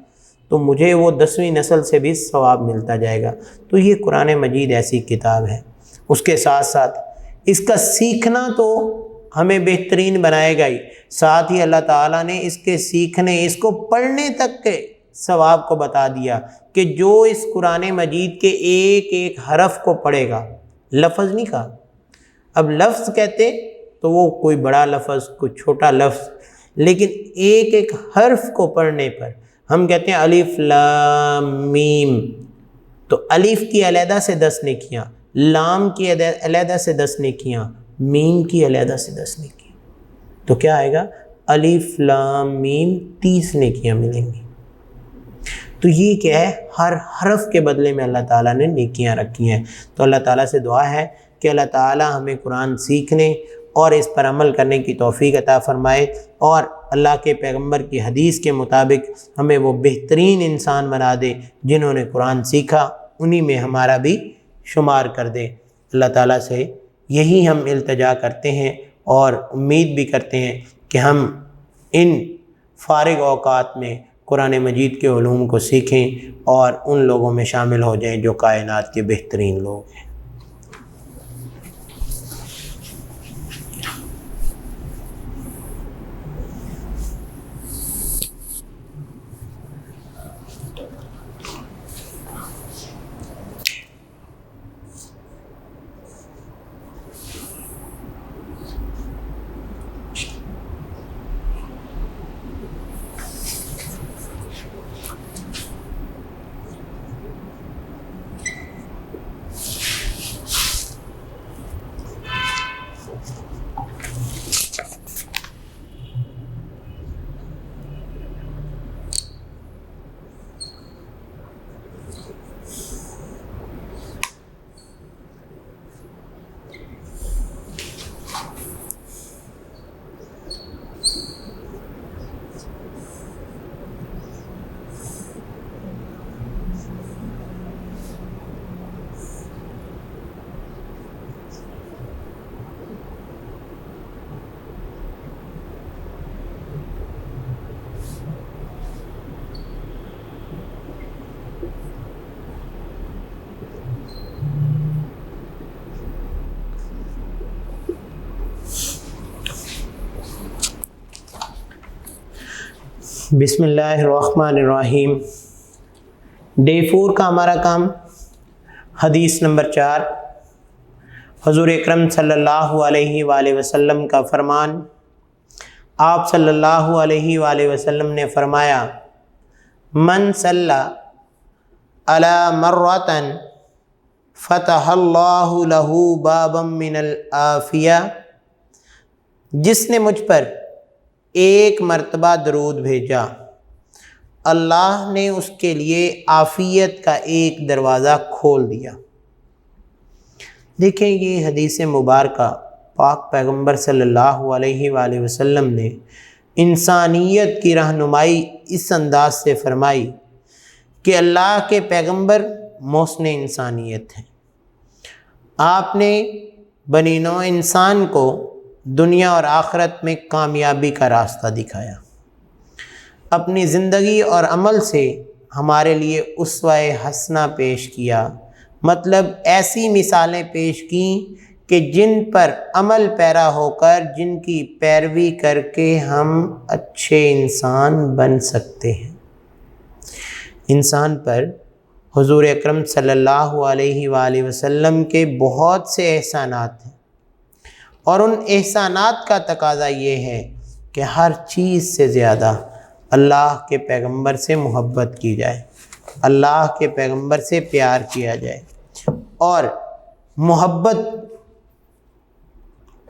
تو مجھے وہ 10ویں نسل سے بھی ثواب ملتا جائے گا۔ تو یہ قرآن مجید ایسی کتاب ہے، اس کے ساتھ ساتھ اس کا سیکھنا تو ہمیں بہترین بنائے گا ہی، ساتھ ہی اللہ تعالیٰ نے اس کے سیکھنے، اس کو پڑھنے تک کے ثواب کو بتا دیا کہ جو اس قرآن مجید کے ایک ایک حرف کو پڑھے گا، لفظ نہیں کہا، اب لفظ کہتے تو وہ کوئی بڑا لفظ کوئی چھوٹا لفظ، لیکن ایک ایک حرف کو پڑھنے پر ہم کہتے ہیں الف لام میم، تو الف کی علیحدہ سے 10 نیکیاں، لام کی علیحدہ سے 10 نیکیاں، میم کی علیحدہ سے 10 نیکیاں، تو کیا آئے گا؟ الف لام میم 30 نیکیاں ملیں گی۔ تو یہ کیا ہے؟ ہر حرف کے بدلے میں اللہ تعالیٰ نے نیکیاں رکھی ہیں۔ تو اللہ تعالیٰ سے دعا ہے کہ اللہ تعالیٰ ہمیں قرآن سیکھنے اور اس پر عمل کرنے کی توفیق عطا فرمائے، اور اللہ کے پیغمبر کی حدیث کے مطابق ہمیں وہ بہترین انسان بنا دے جنہوں نے قرآن سیکھا، انہی میں ہمارا بھی شمار کر دے۔ اللہ تعالیٰ سے یہی ہم التجا کرتے ہیں اور امید بھی کرتے ہیں کہ ہم ان فارغ اوقات میں قرآن مجید کے علوم کو سیکھیں اور ان لوگوں میں شامل ہو جائیں جو کائنات کے بہترین لوگ ہیں۔ بسم اللہ الرحمن الرحیم۔ ڈے 4 کا ہمارا کام حدیث نمبر 4، حضور اکرم صلی اللہ علیہ وآلہ وسلم کا فرمان۔ آپ صلی اللہ علیہ وآلہ وسلم نے فرمایا، من صلی علی مرۃ فتح اللہ لہ بابا من العافیہ، جس نے مجھ پر ایک مرتبہ درود بھیجا، اللہ نے اس کے لیے عافیت کا ایک دروازہ کھول دیا۔ دیکھیں یہ حدیث مبارکہ پاک پیغمبر صلی اللہ علیہ وآلہ وسلم نے انسانیت کی رہنمائی اس انداز سے فرمائی کہ اللہ کے پیغمبر محسن انسانیت ہیں۔ آپ نے بنی نوع انسان کو دنیا اور آخرت میں کامیابی کا راستہ دکھایا، اپنی زندگی اور عمل سے ہمارے لیے اسوہ حسنہ پیش کیا، مطلب ایسی مثالیں پیش کیں کہ جن پر عمل پیرا ہو کر، جن کی پیروی کر کے ہم اچھے انسان بن سکتے ہیں۔ انسان پر حضور اکرم صلی اللہ علیہ وآلہ وسلم کے بہت سے احسانات ہیں، اور ان احسانات کا تقاضا یہ ہے کہ ہر چیز سے زیادہ اللہ کے پیغمبر سے محبت کی جائے، اللہ کے پیغمبر سے پیار کیا جائے، اور محبت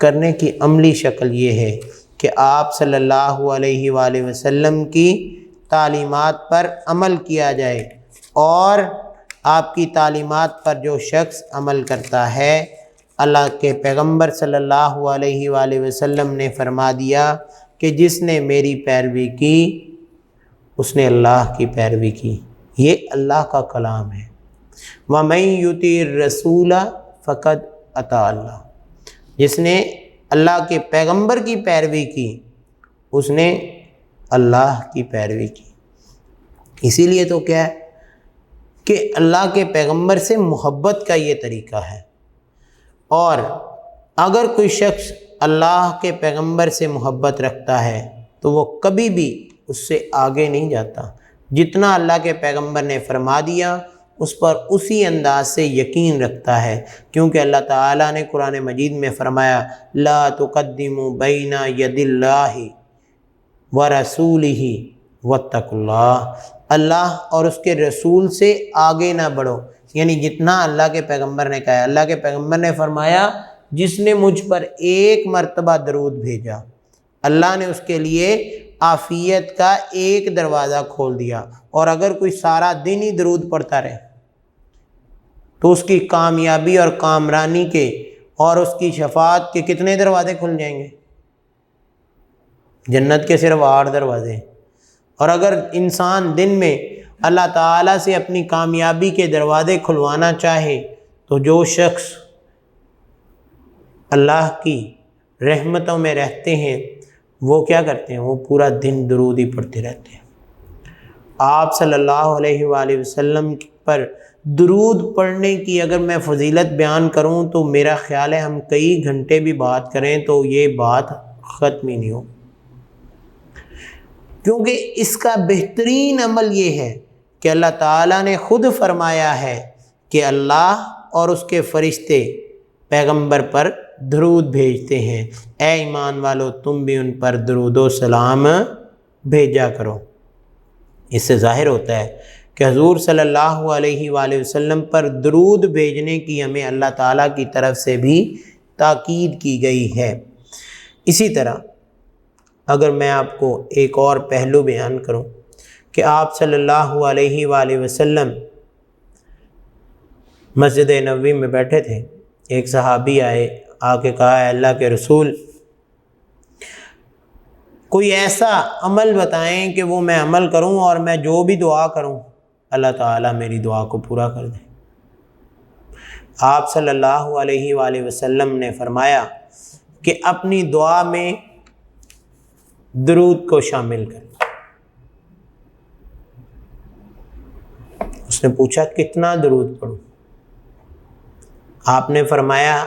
کرنے کی عملی شکل یہ ہے کہ آپ صلی اللہ علیہ وآلہ وسلم کی تعلیمات پر عمل کیا جائے، اور آپ کی تعلیمات پر جو شخص عمل کرتا ہے، اللہ کے پیغمبر صلی اللہ علیہ وآلہ وسلم نے فرما دیا کہ جس نے میری پیروی کی اس نے اللہ کی پیروی کی۔ یہ اللہ کا کلام ہے، وَمَن يُطِعِ الرَّسُولَ فَقَدْ أَطَاعَ اللَّهَ، جس نے اللہ کے پیغمبر کی پیروی کی اس نے اللہ کی پیروی کی۔ اسی لیے تو کیا ہے کہ اللہ کے پیغمبر سے محبت کا یہ طریقہ ہے، اور اگر کوئی شخص اللہ کے پیغمبر سے محبت رکھتا ہے تو وہ کبھی بھی اس سے آگے نہیں جاتا۔ جتنا اللہ کے پیغمبر نے فرما دیا اس پر اسی انداز سے یقین رکھتا ہے، کیونکہ اللہ تعالیٰ نے قرآن مجید میں فرمایا لا تقدموا بین ید اللہ ورسولہ واتقوا اللہ، اللہ اور اس کے رسول سے آگے نہ بڑھو، یعنی جتنا اللہ کے پیغمبر نے کہا ہے۔ اللہ کے پیغمبر نے فرمایا جس نے مجھ پر ایک مرتبہ درود بھیجا اللہ نے اس کے لیے عافیت کا ایک دروازہ کھول دیا، اور اگر کوئی سارا دن ہی درود پڑھتا رہے تو اس کی کامیابی اور کامرانی کے اور اس کی شفاعت کے کتنے دروازے کھل جائیں گے؟ جنت کے صرف 8 دروازے۔ اور اگر انسان دن میں اللہ تعالیٰ سے اپنی کامیابی کے دروازے کھلوانا چاہے تو جو شخص اللہ کی رحمتوں میں رہتے ہیں وہ کیا کرتے ہیں؟ وہ پورا دن درود ہی پڑھتے رہتے ہیں۔ آپ صلی اللہ علیہ وآلہ وسلم پر درود پڑھنے کی اگر میں فضیلت بیان کروں تو میرا خیال ہے ہم کئی گھنٹے بھی بات کریں تو یہ بات ختم ہی نہیں ہو، کیونکہ اس کا بہترین عمل یہ ہے کہ اللہ تعالیٰ نے خود فرمایا ہے کہ اللہ اور اس کے فرشتے پیغمبر پر درود بھیجتے ہیں، اے ایمان والو تم بھی ان پر درود و سلام بھیجا کرو۔ اس سے ظاہر ہوتا ہے کہ حضور صلی اللہ علیہ وآلہ وسلم پر درود بھیجنے کی ہمیں اللہ تعالیٰ کی طرف سے بھی تاکید کی گئی ہے۔ اسی طرح اگر میں آپ کو ایک اور پہلو بیان کروں کہ آپ صلی اللہ علیہ وآلہ وسلم مسجد نبوی میں بیٹھے تھے، ایک صحابی آئے، آ کے کہا ہے اللہ کے رسول کوئی ایسا عمل بتائیں کہ وہ میں عمل کروں اور میں جو بھی دعا کروں اللہ تعالیٰ میری دعا کو پورا کر دے۔ آپ صلی اللہ علیہ وآلہ وسلم نے فرمایا کہ اپنی دعا میں درود کو شامل کر۔ اس نے پوچھا کتنا درود پڑھوں؟ آپ نے فرمایا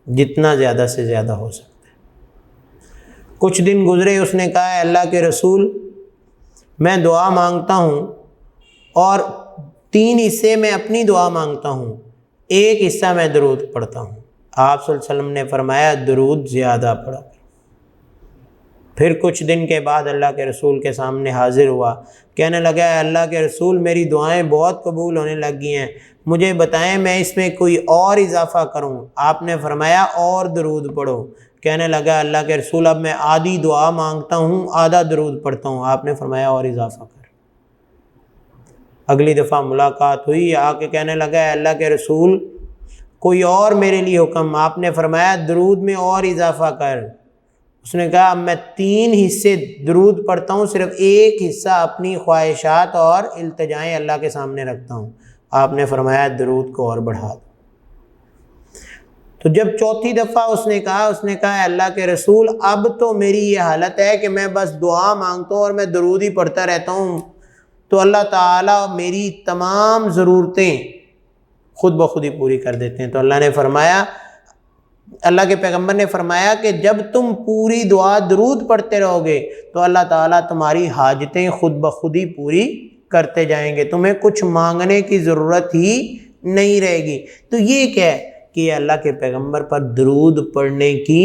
جتنا زیادہ سے زیادہ ہو سکتا ہے۔ کچھ دن گزرے، اس نے کہا اللہ کے رسول میں دعا مانگتا ہوں اور 3 حصے میں اپنی دعا مانگتا ہوں، ایک حصہ میں درود پڑھتا ہوں۔ آپ صلی اللہ علیہ وسلم نے فرمایا درود زیادہ پڑھا۔ پھر کچھ دن کے بعد اللہ کے رسول کے سامنے حاضر ہوا، کہنے لگا اللہ کے رسول میری دعائیں بہت قبول ہونے لگی ہیں، مجھے بتائیں میں اس میں کوئی اور اضافہ کروں؟ آپ نے فرمایا اور درود پڑھو۔ کہنے لگا اللہ کے رسول اب میں آدھی دعا مانگتا ہوں، آدھا درود پڑھتا ہوں۔ آپ نے فرمایا اور اضافہ کر۔ اگلی دفعہ ملاقات ہوئی، آ کے کہنے لگا اللہ کے رسول کوئی اور میرے لیے حکم؟ آپ نے فرمایا درود میں اور اضافہ کر۔ اس نے کہا اب میں 3 حصے درود پڑھتا ہوں، صرف ایک حصہ اپنی خواہشات اور التجائیں اللہ کے سامنے رکھتا ہوں۔ آپ نے فرمایا درود کو اور بڑھا دو۔ تو جب 4تھی دفعہ اس نے کہا اللہ کے رسول اب تو میری یہ حالت ہے کہ میں بس دعا مانگتا ہوں اور میں درود ہی پڑھتا رہتا ہوں، تو اللہ تعالیٰ میری تمام ضرورتیں خود بخود ہی پوری کر دیتے ہیں۔ تو اللہ نے فرمایا، اللہ کے پیغمبر نے فرمایا کہ جب تم پوری دعا درود پڑھتے رہو گے تو اللہ تعالیٰ تمہاری حاجتیں خود بخود ہی پوری کرتے جائیں گے، تمہیں کچھ مانگنے کی ضرورت ہی نہیں رہے گی۔ تو یہ کیا ہے کہ یہ اللہ کے پیغمبر پر درود پڑھنے کی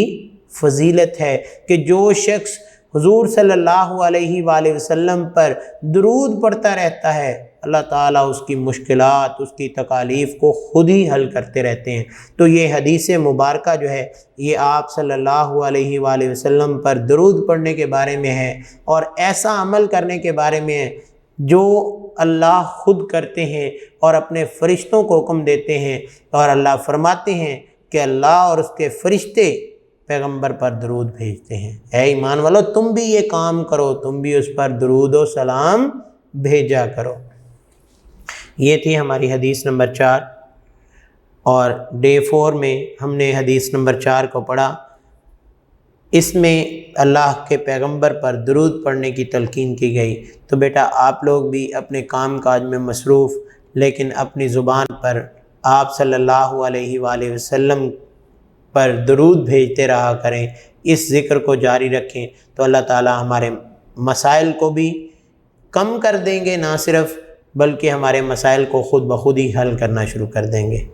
فضیلت ہے کہ جو شخص حضور صلی اللہ علیہ وآلہ وسلم پر درود پڑھتا رہتا ہے، اللہ تعالیٰ اس کی مشکلات، اس کی تکالیف کو خود ہی حل کرتے رہتے ہیں۔ تو یہ حدیث مبارکہ جو ہے یہ آپ صلی اللہ علیہ وآلہ وسلم پر درود پڑھنے کے بارے میں ہے، اور ایسا عمل کرنے کے بارے میں ہے جو اللہ خود کرتے ہیں اور اپنے فرشتوں کو حکم دیتے ہیں، اور اللہ فرماتے ہیں کہ اللہ اور اس کے فرشتے پیغمبر پر درود بھیجتے ہیں۔ اے ایمان والو، تم بھی یہ کام کرو، تم بھی اس پر درود و سلام بھیجا کرو۔ یہ تھی ہماری حدیث نمبر 4، اور ڈے 4 میں ہم نے حدیث نمبر 4 کو پڑھا۔ اس میں اللہ کے پیغمبر پر درود پڑھنے کی تلقین کی گئی۔ تو بیٹا آپ لوگ بھی اپنے کام کاج میں مصروف، لیکن اپنی زبان پر آپ صلی اللہ علیہ وآلہ وسلم پر درود بھیجتے رہا کریں، اس ذکر کو جاری رکھیں، تو اللہ تعالی ہمارے مسائل کو بھی کم کر دیں گے، نہ صرف بلکہ ہمارے مسائل کو خود بخود ہی حل کرنا شروع کر دیں گے۔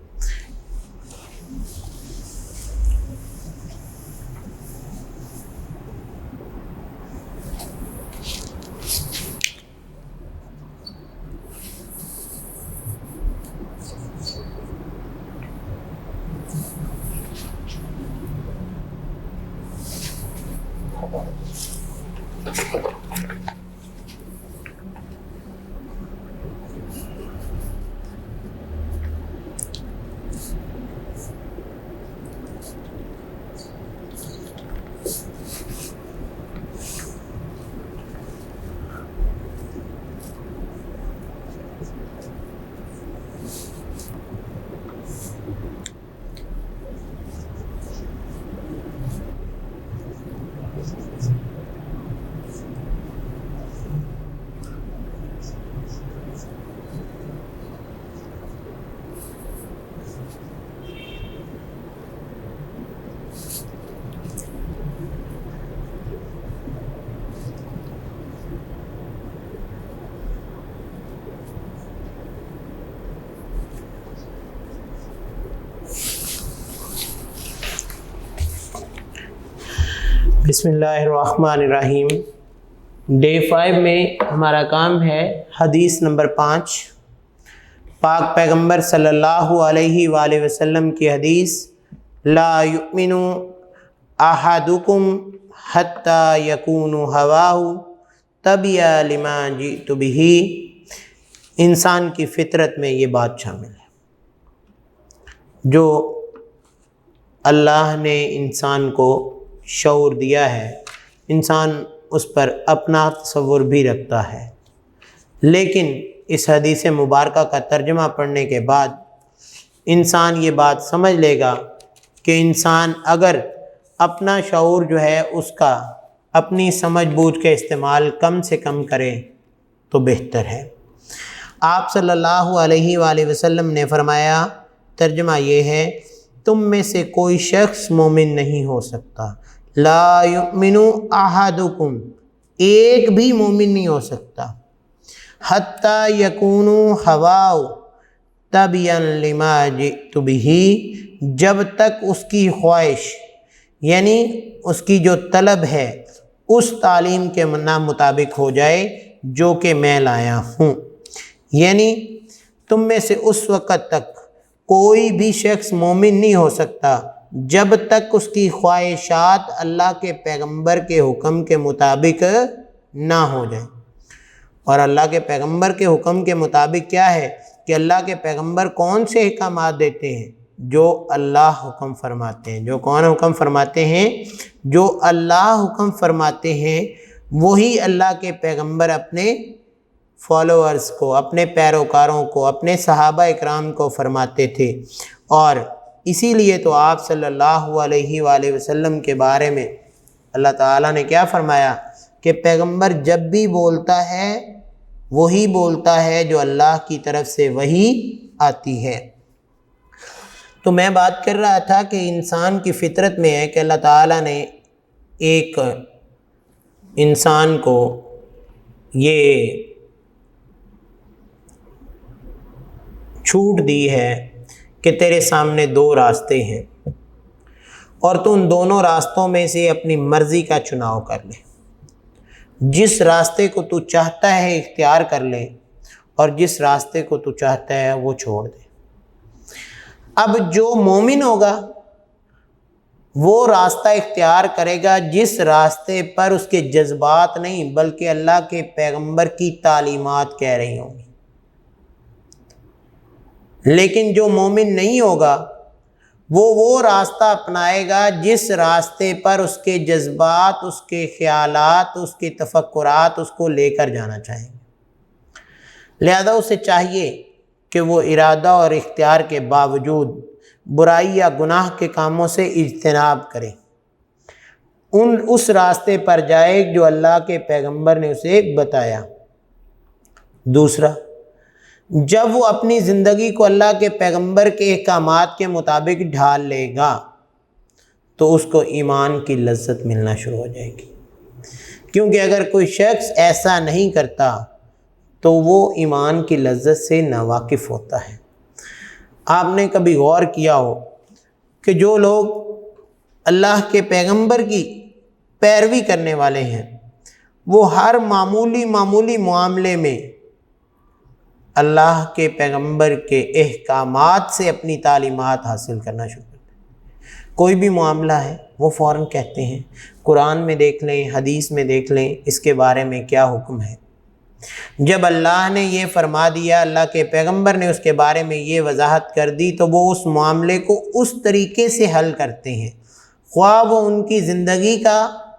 بسم اللہ الرحمن الرحیم۔ ڈے 5 میں ہمارا کام ہے حدیث نمبر 5، پاک پیغمبر صلی اللہ علیہ وآلہ وسلم کی حدیث، لا یؤمن احدکم حتی یکون ہواہ تبع لما جئت بہ۔ انسان کی فطرت میں یہ بات شامل ہے، جو اللہ نے انسان کو شعور دیا ہے، انسان اس پر اپنا تصور بھی رکھتا ہے، لیکن اس حدیث مبارکہ کا ترجمہ پڑھنے کے بعد انسان یہ بات سمجھ لے گا کہ انسان اگر اپنا شعور جو ہے اس کا اپنی سمجھ بوجھ کے استعمال کم سے کم کرے تو بہتر ہے۔ آپ صلی اللہ علیہ وآلہ وسلم نے فرمایا، ترجمہ یہ ہے، تم میں سے کوئی شخص مومن نہیں ہو سکتا، لا یؤمن احدکم، ایک بھی مومن نہیں ہو سکتا، حتی یکون ہواہ تبعا لما جئت بہ، جب تک اس کی خواہش یعنی اس کی جو طلب ہے اس تعلیم کے مطابق ہو جائے جو کہ میں لایا ہوں۔ یعنی تم میں سے اس وقت تک کوئی بھی شخص مومن نہیں ہو سکتا جب تک اس کی خواہشات اللہ کے پیغمبر کے حکم کے مطابق نہ ہو جائیں۔ اور اللہ کے پیغمبر کے حکم کے مطابق کیا ہے کہ اللہ کے پیغمبر کون سے احکامات دیتے ہیں؟ جو اللہ حکم فرماتے ہیں۔ جو کون حکم فرماتے ہیں؟ جو اللہ حکم فرماتے ہیں وہی اللہ کے پیغمبر اپنے فالوورز کو، اپنے پیروکاروں کو، اپنے صحابہ اکرام کو فرماتے تھے۔ اور اسی لیے تو آپ صلی اللہ علیہ وآلہ وسلم کے بارے میں اللہ تعالیٰ نے کیا فرمایا کہ پیغمبر جب بھی بولتا ہے وہی بولتا ہے جو اللہ کی طرف سے وحی آتی ہے۔ تو میں بات کر رہا تھا کہ انسان کی فطرت میں ہے کہ اللہ تعالیٰ نے ایک انسان کو یہ چھوٹ دی ہے کہ تیرے سامنے دو راستے ہیں اور تو ان دونوں راستوں میں سے اپنی مرضی کا چناؤ کر لے، جس راستے کو تو چاہتا ہے اختیار کر لے اور جس راستے کو تو چاہتا ہے وہ چھوڑ دے۔ اب جو مومن ہوگا وہ راستہ اختیار کرے گا جس راستے پر اس کے جذبات نہیں بلکہ اللہ کے پیغمبر کی تعلیمات کہہ رہی ہوں گی، لیکن جو مومن نہیں ہوگا وہ راستہ اپنائے گا جس راستے پر اس کے جذبات، اس کے خیالات، اس کے تفکرات اس کو لے کر جانا چاہیں گے۔ لہذا اسے چاہیے کہ وہ ارادہ اور اختیار کے باوجود برائی یا گناہ کے کاموں سے اجتناب کرے، اس راستے پر جائے جو اللہ کے پیغمبر نے اسے بتایا۔ دوسرا، جب وہ اپنی زندگی کو اللہ کے پیغمبر کے احکامات کے مطابق ڈھال لے گا تو اس کو ایمان کی لذت ملنا شروع ہو جائے گی، کیونکہ اگر کوئی شخص ایسا نہیں کرتا تو وہ ایمان کی لذت سے ناواقف ہوتا ہے۔ آپ نے کبھی غور کیا ہو کہ جو لوگ اللہ کے پیغمبر کی پیروی کرنے والے ہیں وہ ہر معمولی معاملے میں اللہ کے پیغمبر کے احکامات سے اپنی تعلیمات حاصل کرنا شروع کرتے ہیں۔ کوئی بھی معاملہ ہے وہ فوراً کہتے ہیں قرآن میں دیکھ لیں، حدیث میں دیکھ لیں اس کے بارے میں کیا حکم ہے۔ جب اللہ نے یہ فرما دیا، اللہ کے پیغمبر نے اس کے بارے میں یہ وضاحت کر دی تو وہ اس معاملے کو اس طریقے سے حل کرتے ہیں، خواہ وہ ان کی زندگی کا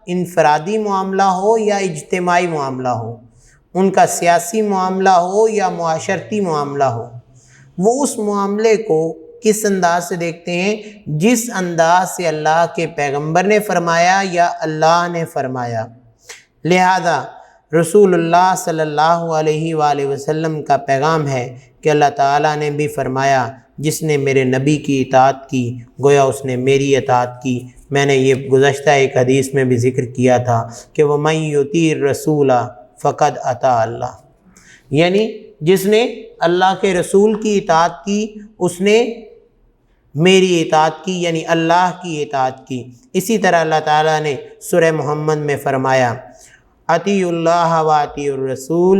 انفرادی معاملہ ہو یا اجتماعی معاملہ ہو، ان کا سیاسی معاملہ ہو یا معاشرتی معاملہ ہو۔ وہ اس معاملے کو کس انداز سے دیکھتے ہیں؟ جس انداز سے اللہ کے پیغمبر نے فرمایا یا اللہ نے فرمایا۔ لہذا رسول اللہ صلی اللہ علیہ وآلہ وسلم کا پیغام ہے کہ اللہ تعالیٰ نے بھی فرمایا جس نے میرے نبی کی اطاعت کی گویا اس نے میری اطاعت کی۔ میں نے یہ گزشتہ ایک حدیث میں بھی ذکر کیا تھا کہ وَمَن يُطِیعِ الرَّسُولَ فَقَدْ أَطَاعَ اللَّهَ، یعنی جس نے اللہ کے رسول کی اطاعت کی اس نے میری اطاعت کی، یعنی اللہ کی اطاعت کی۔ اسی طرح اللہ تعالیٰ نے سورہ محمد میں فرمایا اطیعوا اللہ واطیعوا الرسول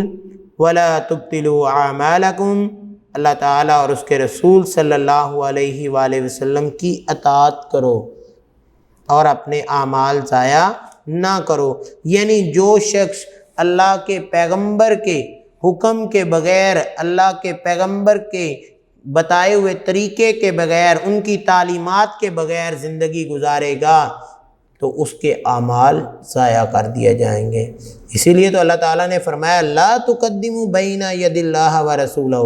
ولا تبطلوا اعمالکم، اللہ تعالیٰ اور اس کے رسول صلی اللہ علیہ وآلہ وسلم کی اطاعت کرو اور اپنے اعمال ضائع نہ کرو۔ یعنی جو شخص اللہ کے پیغمبر کے حکم کے بغیر، اللہ کے پیغمبر کے بتائے ہوئے طریقے کے بغیر، ان کی تعلیمات کے بغیر زندگی گزارے گا تو اس کے اعمال ضائع کر دیے جائیں گے۔ اسی لیے تو اللہ تعالیٰ نے فرمایا لا تقدموا بین ید اللہ ورسولہ،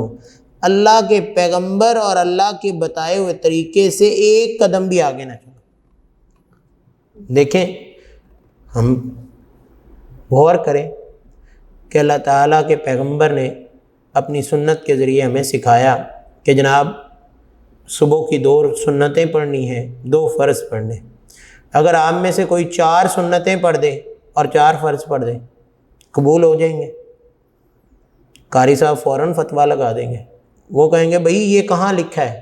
اللہ کے پیغمبر اور اللہ کے بتائے ہوئے طریقے سے ایک قدم بھی آگے نہ چلو۔ دیکھیں، ہم غور کریں کہ اللہ تعالیٰ کے پیغمبر نے اپنی سنت کے ذریعے ہمیں سکھایا کہ جناب صبح کی 2 سنتیں پڑھنی ہیں، 2 فرض پڑھنے۔ اگر آپ میں سے کوئی 4 سنتیں پڑھ دے اور 4 فرض پڑھ دے قبول ہو جائیں گے؟ قاری صاحب فوراً فتویٰ لگا دیں گے، وہ کہیں گے بھئی یہ کہاں لکھا ہے؟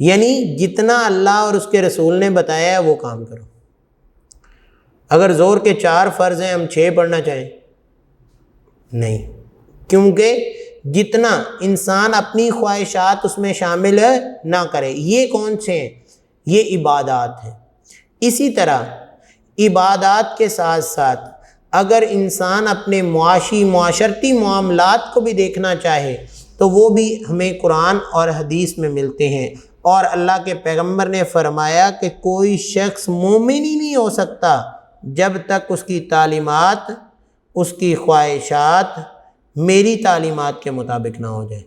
یعنی جتنا اللہ اور اس کے رسول نے بتایا ہے وہ کام کرو۔ اگر ظہر کے 4 فرض ہیں، ہم 6 پڑھنا چاہیں؟ نہیں، کیونکہ جتنا انسان اپنی خواہشات اس میں شامل نہ کرے۔ یہ کون سے ہیں؟ یہ عبادات ہیں۔ اسی طرح عبادات کے ساتھ ساتھ اگر انسان اپنے معاشرتی معاملات کو بھی دیکھنا چاہے تو وہ بھی ہمیں قرآن اور حدیث میں ملتے ہیں، اور اللہ کے پیغمبر نے فرمایا کہ کوئی شخص مومن ہی نہیں ہو سکتا جب تک اس کی تعلیمات، اس کی خواہشات میری تعلیمات کے مطابق نہ ہو جائے۔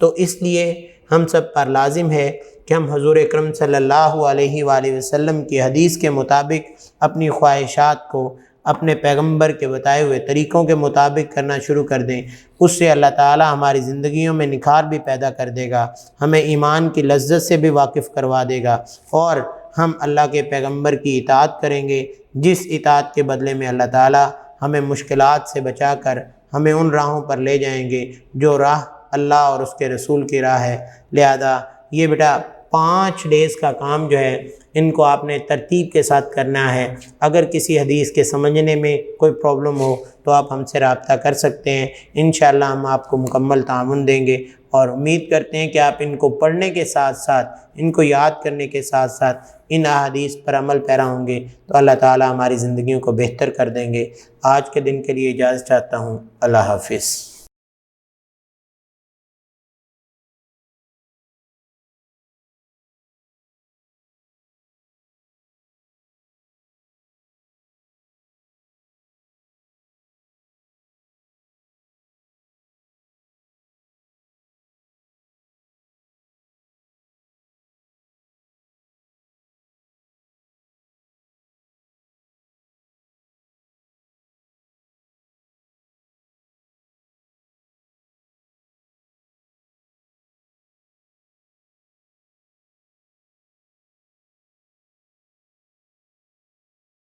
تو اس لیے ہم سب پر لازم ہے کہ ہم حضور اکرم صلی اللہ علیہ وآلہ وسلم کی حدیث کے مطابق اپنی خواہشات کو اپنے پیغمبر کے بتائے ہوئے طریقوں کے مطابق کرنا شروع کر دیں۔ اس سے اللہ تعالی ہماری زندگیوں میں نکھار بھی پیدا کر دے گا، ہمیں ایمان کی لذت سے بھی واقف کروا دے گا، اور ہم اللہ کے پیغمبر کی اطاعت کریں گے، جس اطاعت کے بدلے میں اللہ تعالی ہمیں مشکلات سے بچا کر ہمیں ان راہوں پر لے جائیں گے جو راہ اللہ اور اس کے رسول کی راہ ہے، لہذا یہ بیٹا 5 ڈیز کا کام جو ہے ان کو آپ نے ترتیب کے ساتھ کرنا ہے۔ اگر کسی حدیث کے سمجھنے میں کوئی پرابلم ہو تو آپ ہم سے رابطہ کر سکتے ہیں، انشاءاللہ ہم آپ کو مکمل تعاون دیں گے، اور امید کرتے ہیں کہ آپ ان کو پڑھنے کے ساتھ ساتھ، ان کو یاد کرنے کے ساتھ ساتھ ان احادیث پر عمل پیرا ہوں گے تو اللہ تعالی ہماری زندگیوں کو بہتر کر دیں گے۔ آج کے دن کے لیے اجازت چاہتا ہوں، اللہ حافظ۔